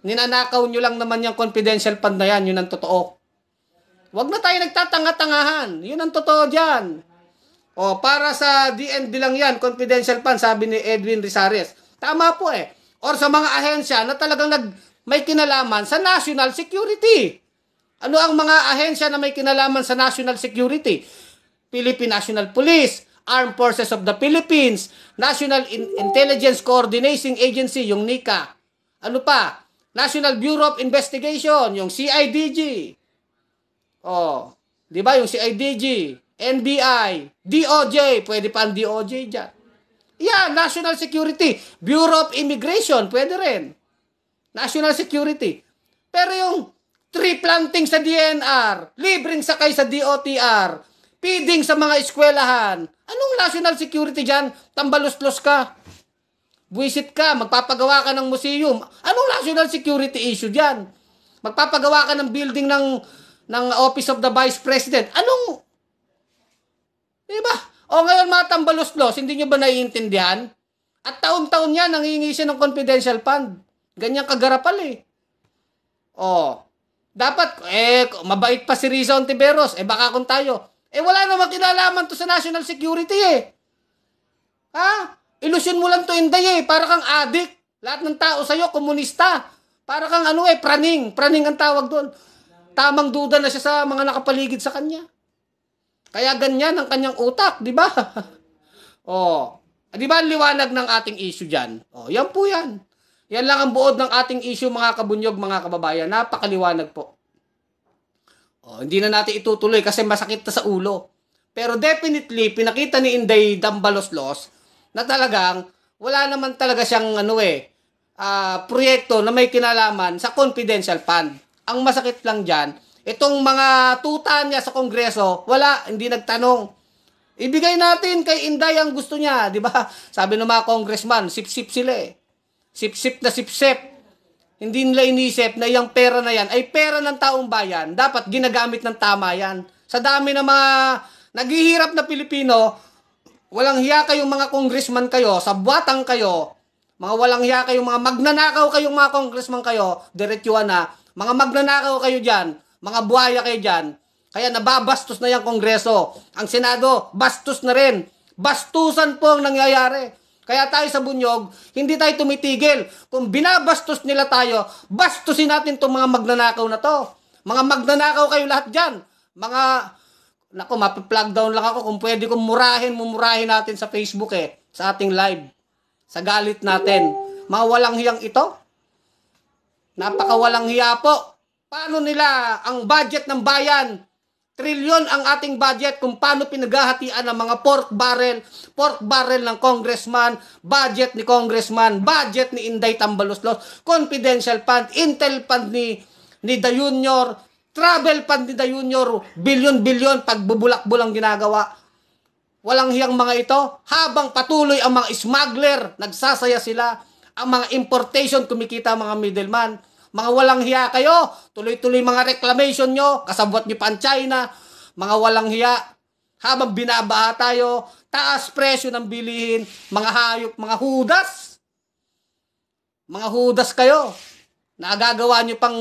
Ninanakaw nyo lang naman yung confidential fund na yan, yun ang totoo. Huwag na tayo nagtatanga-tangahan. Yun ang totoo dyan. Para sa DND lang yan, confidential fund, sabi ni Edwin Rizares. Tama po Or sa mga ahensya na talagang may kinalaman sa national security. Ano ang mga ahensya na may kinalaman sa national security? Philippine National Police, Armed Forces of the Philippines, National Intelligence Coordinating Agency, yung NICA. Ano pa? National Bureau of Investigation, yung CIDG. Di ba? Yung CIDG, NBI, DOJ, pwede pa ang DOJ dyan. National Security, Bureau of Immigration, pwede rin. National Security. Pero yung tree planting sa DNR, libreng sakay sa DOTR, feeding sa mga eskwelahan, anong national security dyan? Tambalos-los ka. Buisit ka, magpapagawa ka ng museum. Anong national security issue dyan? Magpapagawa ka ng building ng Office of the Vice President. Anong, diba? Ngayon mga tambalos-los, hindi nyo ba naiintindihan? At taon-taon yan, nangingi siya ng confidential fund. Ganyan kagarapal dapat, mabait pa si Riza Ontiveros. Baka kung tayo. Wala namang kinalaman to sa national security Ilusyon mo lang to, Inday Para kang adik. Lahat ng tao sa'yo, komunista. Para kang praning. Praning ang tawag doon. Tamang duda na siya sa mga nakapaligid sa kanya. Kaya ganyan ang kanyang utak, di ba? Di ba ang liwanag ng ating issue dyan? Yan po yan. Yan lang ang buod ng ating issue, mga kabunyog, mga kababayan. Napakaliwanag po. Hindi na natin itutuloy kasi masakit na sa ulo. Pero definitely, pinakita ni Inday Dambaloslos na talagang wala naman talaga siyang proyekto na may kinalaman sa confidential fund. Ang masakit lang dyan, itong mga tuta niya sa Kongreso, hindi nagtanong. Ibigay natin kay Inday ang gusto niya, di ba? Sabi ng mga congressman, sip-sip sila Sip-sip na sip-sip. Hindi nila inisip na yung pera na yan ay pera ng taong bayan. Dapat ginagamit ng tama yan. Sa dami ng mga naghihirap na Pilipino, walang hiya kayong mga congressman kayo, sa buwatang kayo, mga walang hiya kayong mga magnanakaw kayong mga congressman kayo, diretsuhan na, mga magnanakaw kayo dyan, mga buhaya kayo dyan. Kaya nababastos na yung Kongreso. Ang Senado, bastos na rin. Bastusan po ang nangyayari. Kaya tayo sa Bunyog, hindi tayo tumitigil. Kung binabastos nila tayo, bastusin natin itong mga magnanakaw na to. Mga magnanakaw kayo lahat dyan. Mapi-plug down lang ako. Kung pwede kong mumurahin natin sa Facebook sa ating live. Sa galit natin. Mga walang hiyang ito. Napakawalang hiya po. Paano nila ang budget ng bayan? Trilyon ang ating budget kung paano pinaghahatian ng mga pork barrel ng congressman, budget ni congressman, budget ni Inday Tambaloslos, confidential fund, intel fund ni Da Junior, travel fund ni Da Junior, bilyon-bilyon, pagbubulak-bulang ginagawa. Walang hiyang mga ito, habang patuloy ang mga smuggler, nagsasaya sila, ang mga importation, kumikita mga middleman. Mga walang hiya kayo, tuloy-tuloy mga reclamation nyo, kasabot nyo pa ang China, mga walang hiya, habang binabaha tayo, taas presyo ng bilihin, mga hayop, mga hudas kayo, nagagawa nyo pang,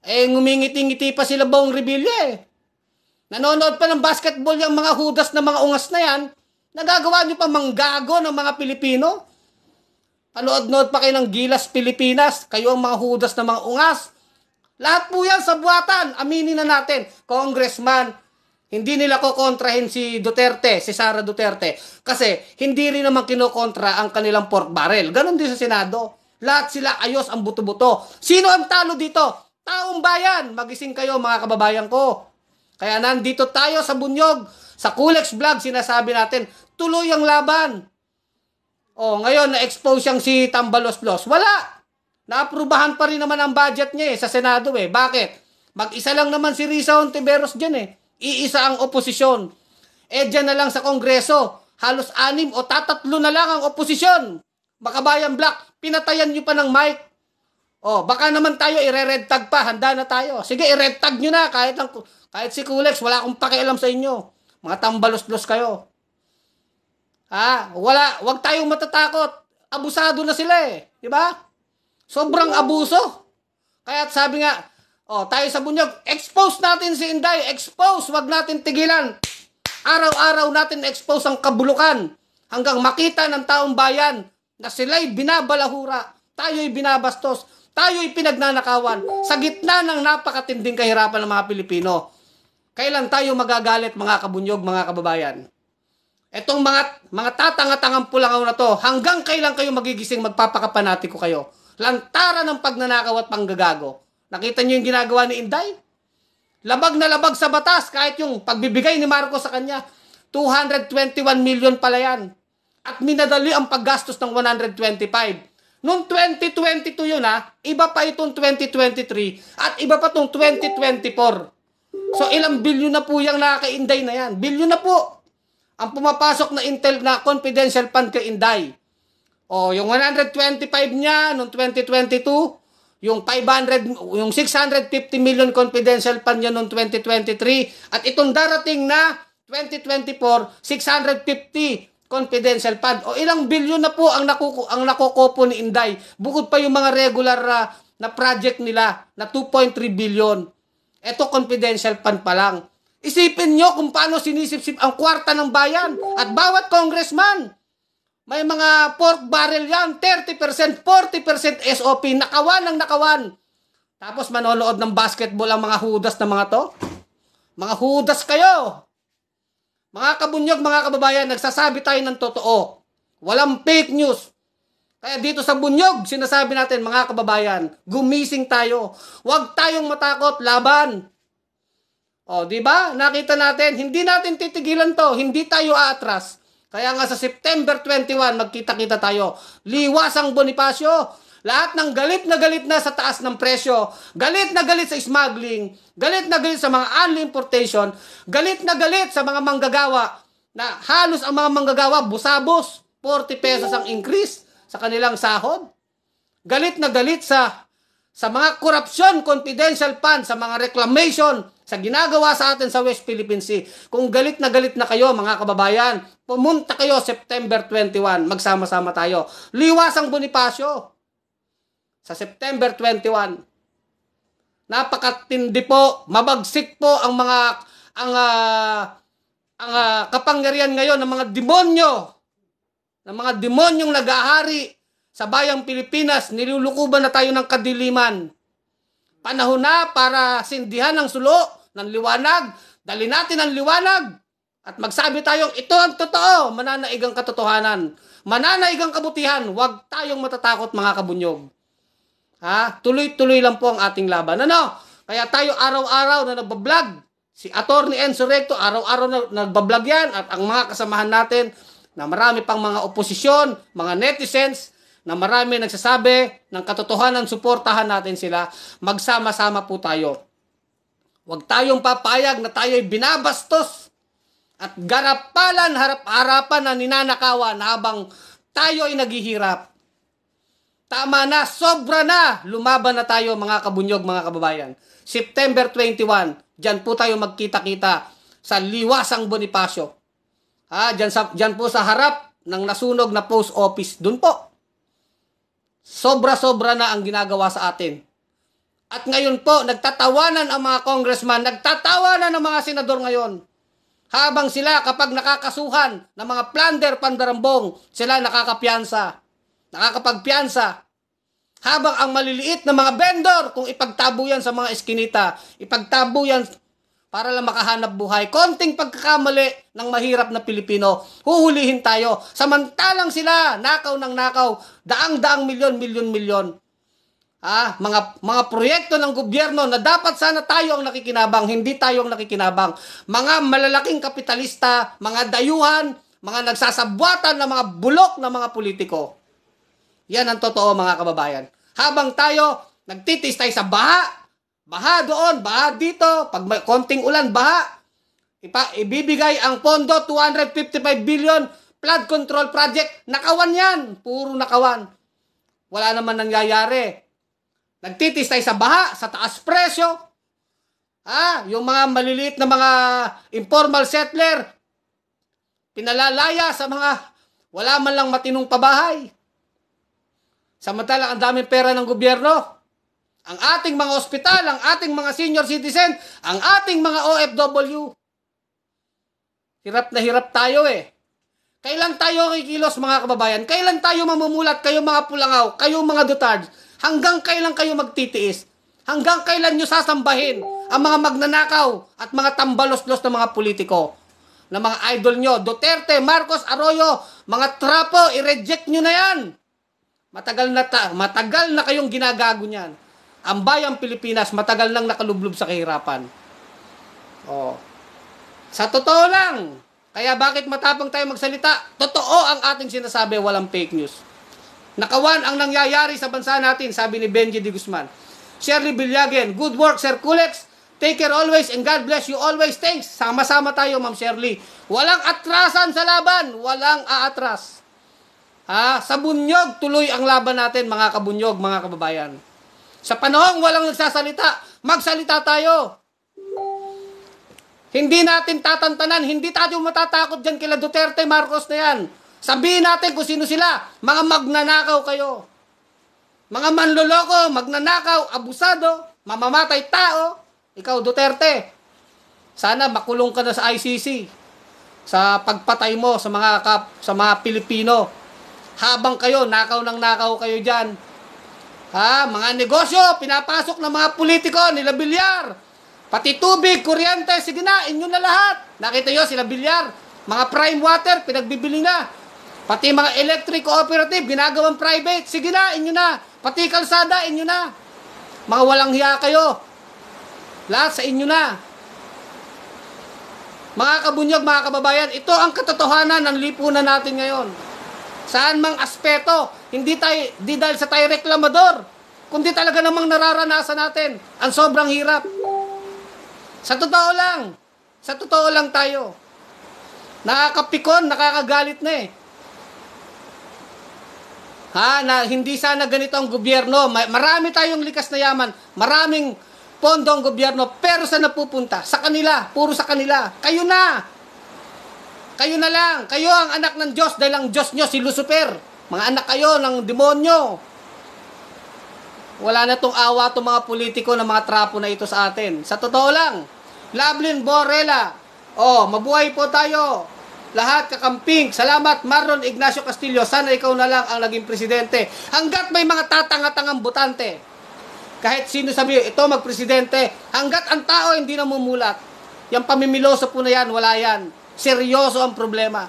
ngumingiti-ngiti pa sila Bong Revilla nanonood pa ng basketball yung mga hudas na mga ungas na yan, nagagawa nyo pa manggago ng mga Pilipino. Panood-nood pa kayo ng Gilas Pilipinas. Kayo ang mga hudas na mga ungas. Lahat po yan sa buwatan. Aminin na natin. Congressman, Hindi nila kokontrahin si Duterte, si Sara Duterte. Kasi hindi rin naman kinokontra ang kanilang pork barrel. Ganon din sa Senado. Lahat sila ayos ang buto-buto. Sino ang talo dito? Taong bayan. Magising kayo mga kababayan ko. Kaya nandito tayo sa Bunyog, sa Kulex Vlog, sinasabi natin, tuloy ang laban. Ngayon, na-expose siyang si Tambaloslos. Wala. Naaprubahan pa rin naman ang budget niya sa Senado Bakit? Mag-isa lang naman si Risa Hontiveros dyan Iisa ang oposisyon. Dyan na lang sa Kongreso, halos 6 o 3 na lang ang oposisyon. Makabayan Black, pinatayan nyo pa ng mic. Baka naman tayo ire-red tag pa, handa na tayo. Sige, i-red tag nyo na, kahit si Kulex, wala akong pakialam sa inyo. Mga tambalos-los kayo. Wag tayong matatakot. Abusado na sila di ba? Sobrang abuso. Kaya sabi nga, tayo sa Bunyog, expose natin si Inday, expose, wag natin tigilan. Araw-araw natin expose ang kabulukan hanggang makita ng taong bayan na sila'y binabalahura, tayo'y binabastos, tayo'y pinagnanakawan sa gitna ng napakatinding kahirapan ng mga Pilipino. Kailan tayo magagalit mga kabunyog, mga kababayan? Etong mga tatanga-tangang pulangaw na to, hanggang kailan kayo magigising, magpapakapanati ko kayo. Lantaran ng pagnanakaw at panggagago. Nakita niyo yung ginagawa ni Inday? Labag na labag sa batas kahit yung pagbibigay ni Marcos sa kanya. 221 million pala yan. At minadali ang paggastos ng 125. Noong 2022 yun iba pa itong 2023 at iba pa itong 2024. So ilang bilyon na po yung nakaka-Inday na yan. Bilyon na po ang pumapasok na Intel na confidential fund kay Inday. Yung 125 niya noong 2022, yung 650 million confidential fund niya noong 2023 at itong darating na 2024, 650 confidential fund. Ilang bilyon na po ang nakukupo ni Inday. Bukod pa yung mga regular na project nila na 2.3 billion. Ito confidential fund pa lang. Isipin nyo kung paano sinisipsip ang kwarta ng bayan at bawat congressman. May mga pork barrel yan, 30%, 40% SOP, nakawan ng nakawan. Tapos manonood ng basketball ang mga hudas na mga to. Mga hudas kayo. Mga kabunyog, mga kababayan, nagsasabi tayo ng totoo. Walang fake news. Kaya dito sa Bunyog, sinasabi natin, mga kababayan, gumising tayo. Huwag tayong matakot, laban. Di ba? Nakita natin, hindi natin titigilan to, hindi tayo aatras. Kaya nga sa September 21, magkita-kita tayo. Liwasang Bonifacio, lahat ng galit na sa taas ng presyo, galit na galit sa smuggling, galit na galit sa mga unli importation, galit na galit sa mga manggagawa, na halos ang mga manggagawa, busabos, 40 pesos ang increase sa kanilang sahod. Galit na galit sa mga korupsyon, confidential fund, sa mga reclamation, sa ginagawa sa atin sa West Philippine Sea. Kung galit na kayo, mga kababayan, pumunta kayo September 21, magsama-sama tayo. Liwasang Bonifacio sa September 21. Napakatindi po, mabagsik po ang kapangyarihan ngayon ng mga demonyo, ng mga demonyong nag-ahari sa bayang Pilipinas. Nilulukuban na tayo ng kadiliman. Panahon na para sindihan ang sulo ng liwanag. Dali natin ang liwanag at magsabi tayong ito ang totoo. Mananaig ang katotohanan. Mananaig ang kabutihan. Huwag tayong matatakot, mga kabunyog. Tuloy-tuloy lang po ang ating laban. Kaya tayo araw-araw na nagbablog. Si Atty. Enzo Recto, araw-araw na nagbablog yan. At ang mga kasamahan natin na marami pang mga oposisyon, mga netizens, na marami nagsasabi ng katotohanan, suportahan natin sila. Magsama-sama po tayo. Huwag tayong papayag na tayo'y binabastos at garapalan, harap-harapan na ninanakawan habang tayo'y naghihirap. Tama na, sobra na. Lumaban na tayo, mga kabunyog, mga kababayan. September 21, dyan po tayo magkita-kita sa Liwasang Bonifacio. Dyan po sa harap ng nasunog na post office. Doon po. Sobra-sobra na ang ginagawa sa atin. At ngayon po, nagtatawanan ang mga congressman, nagtatawanan ang mga senador ngayon. Habang sila kapag nakakasuhan ng mga plunder, pandarambong, sila nakakapagpiyansa. Habang ang maliliit na mga vendor, kung ipagtabo yan sa mga eskinita, ipagtabo yan, para lang makahanap buhay. Konting pagkakamali ng mahirap na Pilipino, huhulihin tayo. Samantalang sila, nakaw ng nakaw, daang-daang milyon. Mga proyekto ng gobyerno na dapat sana tayo ang nakikinabang, hindi tayo ang nakikinabang. Mga malalaking kapitalista, mga dayuhan, mga nagsasabwatan ng mga bulok na mga politiko. Yan ang totoo, mga kababayan. Habang tayo, nagtitis tayo sa baha doon, baha dito, pag may konting ulan, baha. Ibibigay ang pondo, 255 billion, flood control project, nakawan yan, puro nakawan. Wala naman nangyayari. Nagtitis tayo sa baha, sa taas presyo. Yung mga maliliit na mga informal settler, pinalalaya sa mga wala man lang matinong pabahay. Samantalang ang daming pera ng gobyerno. Ang ating mga ospital, ang ating mga senior citizen, ang ating mga OFW. Hirap na hirap tayo eh. Kailan tayo kikilos, mga kababayan? Kailan tayo mamumulat? Kayo mga Pulangaw, kayo mga Duterte. Hanggang kailan kayo magtitiis? Hanggang kailan nyo sasambahin ang mga magnanakaw at mga tambalos-los na mga politiko? Na mga idol nyo, Duterte, Marcos, Arroyo, mga trapo, i-reject nyo na yan. Matagal na kayong ginagago niyan. Ang bayang Pilipinas, matagal nang nakalublob sa kahirapan. Sa totoo lang, kaya bakit matapang tayo magsalita? Totoo ang ating sinasabi, walang fake news. Nakawan ang nangyayari sa bansa natin, sabi ni Benji de Guzman. Shirley Bilyagen, good work, Sir Kulex. Take care always and God bless you always. Thanks. Sama-sama tayo, Ma'am Shirley. Walang atrasan sa laban. Walang aatras. Sa bunyog, tuloy ang laban natin, mga kabunyog, mga kababayan. Sa panahong walang nagsasalita, magsalita tayo. Hindi natin tatantanan, hindi tayo matatakot dyan kila Duterte, Marcos na yan. Sabihin natin kung sino sila. Mga magnanakaw kayo. Mga manloloko, magnanakaw, abusado, mamamatay tao. Ikaw, Duterte, sana makulong ka na sa ICC sa pagpatay mo sa mga Pilipino. Habang kayo, nakaw kayo dyan. Mga negosyo, pinapasok ng mga politiko, nila Bilyar. Pati tubig, kuryente, sige na, inyo na lahat. Nakita nyo, sila Bilyar. Mga prime water, pinagbibili na. Pati mga electric cooperative, ginagawang private, sige na, inyo na. Pati kalsada, inyo na. Mga walang hiya kayo. Lahat sa inyo na. Mga kabunyog, mga kababayan, ito ang katotohanan ng lipunan natin ngayon. Saan mang aspeto, hindi dahil sa tayo reklamador, kundi talaga namang nararanasan natin ang sobrang hirap. Sa totoo lang tayo. Nakakapikon, nakakagalit na eh. Na hindi sana ganito ang gobyerno. Marami tayong likas na yaman, maraming pondo ang gobyerno, pero saan napupunta? Sa kanila, puro sa kanila. Kayo na! Kayo na lang. Kayo ang anak ng Diyos dahil ang Diyos nyo si Lucifer. Mga anak kayo ng demonyo. Wala na tong awa itong mga politiko na mga trapo na ito sa atin. Sa totoo lang. Lablin Borrella. Mabuhay po tayo. Lahat kakamping. Salamat Marlon Ignacio Castillo. Sana ikaw na lang ang naging presidente. Hanggat may mga tatanga-tangang butante. Kahit sino sabi, ito magpresidente. Hanggat ang tao hindi namumulat. Yung pamimiloso po na yan, wala yan. Seryoso ang problema.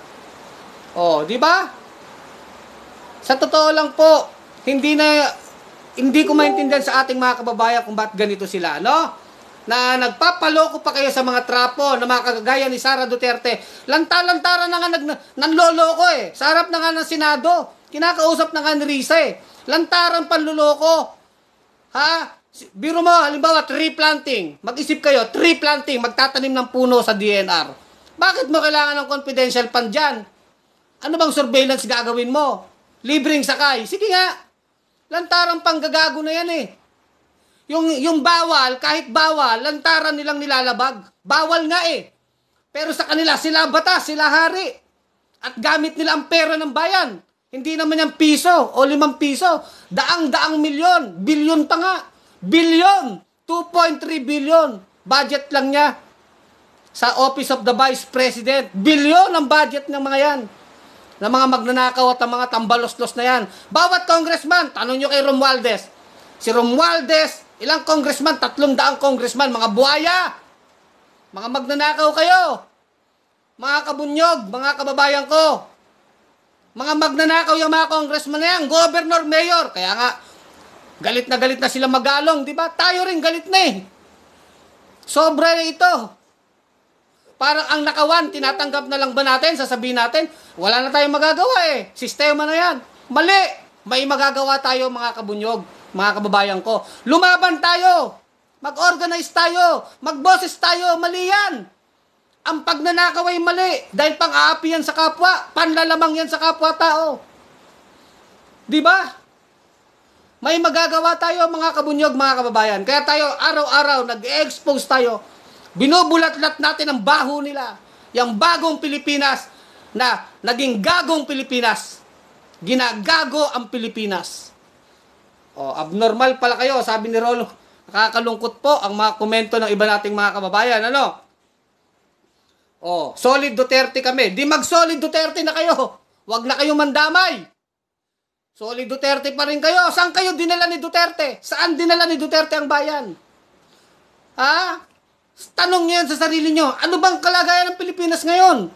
Di ba? Sa totoo lang po, hindi ko maintindihan sa ating mga kababayan kung bakit ganito sila, no? Na nagpapaloko pa kayo sa mga trapo na mga kagaya ni Sara Duterte. Lanta-lantara na nga nanloloko eh. Sa harap na nga ng Senado. Kinakausap na nga ni Risa eh. Lantaran panluloko. Biro mo, halimbawa, tree planting. Mag-isip kayo, tree planting, magtatanim ng puno sa DNR. Bakit mo kailangan ng confidential fund dyan? Ano bang surveillance gagawin mo? Libreng sakay. Sige nga. Lantarang panggagago na yan eh. Yung bawal, kahit bawal, lantaran nilang nilalabag. Bawal nga eh. Pero sa kanila, sila batas, sila hari. At gamit nila ang pera ng bayan. Hindi naman yung piso o 5 piso. Daang-daang milyon. Bilyon pa nga. Bilyon. 2.3 billion. Budget lang niya. Sa Office of the Vice President. Bilyon ang budget ng mga yan. Ng mga magnanakaw at ang mga tambalos-los na yan. Bawat congressman, tanong nyo kay Romualdez. Si Romualdez, ilang congressman? 300 congressman. Mga buhaya. Mga magnanakaw kayo. Mga kabunyog, mga kababayan ko. Mga magnanakaw yung mga congressman na yan, governor, mayor. Kaya nga, galit na sila magalong, di ba? Tayo rin galit na eh. Sobra na ito. Parang ang nakawan, tinatanggap na lang ba natin? Sasabihin natin, wala na tayong magagawa eh. Sistema na yan. Mali. May magagawa tayo mga kabunyog, mga kababayan ko. Lumaban tayo. Mag-organize tayo. Magboses tayo. Mali yan. Ang pagnanakaw ay mali. Dahil pang-aapi yan sa kapwa. Panlalamang yan sa kapwa-tao. Di ba? May magagawa tayo mga kabunyog, mga kababayan. Kaya tayo araw-araw nag-expose tayo. Binubulat-lat natin ang baho nila. Yung bagong Pilipinas na naging gagong Pilipinas. Ginagago ang Pilipinas. Abnormal pala kayo, sabi ni Rolo. Nakakalungkot po ang mga komento ng iba nating mga kababayan. Ano? Solid Duterte kami. Di mag-solid Duterte na kayo. Huwag na kayo mandamay. Solid Duterte pa rin kayo. Saan kayo dinala ni Duterte? Saan dinala ni Duterte ang bayan? Ha? Tanong niyo yan sa sarili niyo. Ano bang kalagayan ng Pilipinas ngayon?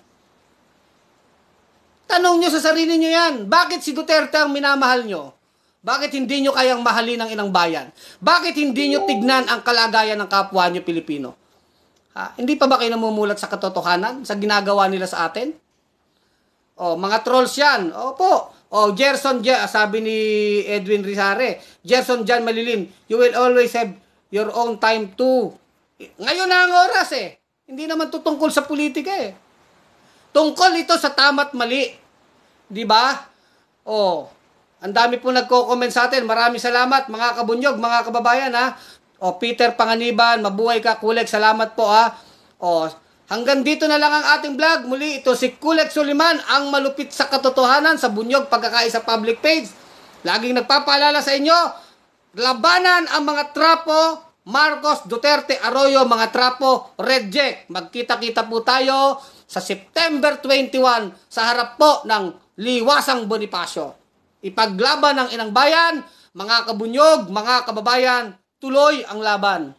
Tanong nyo sa sarili nyo yan. Bakit si Duterte ang minamahal nyo? Bakit hindi nyo kayang mahalin ang inang bayan? Bakit hindi nyo tignan ang kalagayan ng kapwa nyo Pilipino? Hindi pa ba kayo namumulat sa katotohanan? Sa ginagawa nila sa atin? Mga trolls yan. Opo. Gerson, sabi ni Edwin Rizare, Gerson Jan Malilim, you will always have your own time too. Ngayon na ang oras eh. Hindi naman tutungkol sa politika eh. Tungkol ito sa tama't mali. Di ba? Ang dami po nagko-comment sa atin. Maraming salamat mga kabunyog, mga kababayan ha. Peter Panganiban, mabuhay ka Kulek. Salamat po ha. Hanggang dito na lang ang ating vlog. Muli ito si Kulek Suliman, ang malupit sa katotohanan sa bunyog pagkakaisa public page. Laging nagpapaalala sa inyo, labanan ang mga trapo Marcos, Duterte, Arroyo, mga trapo Red Jack. Magkita-kita po tayo sa September 21 sa harap po ng Liwasang Bonifacio. Ipaglaban ng inang bayan, mga kabunyog, mga kababayan, tuloy ang laban.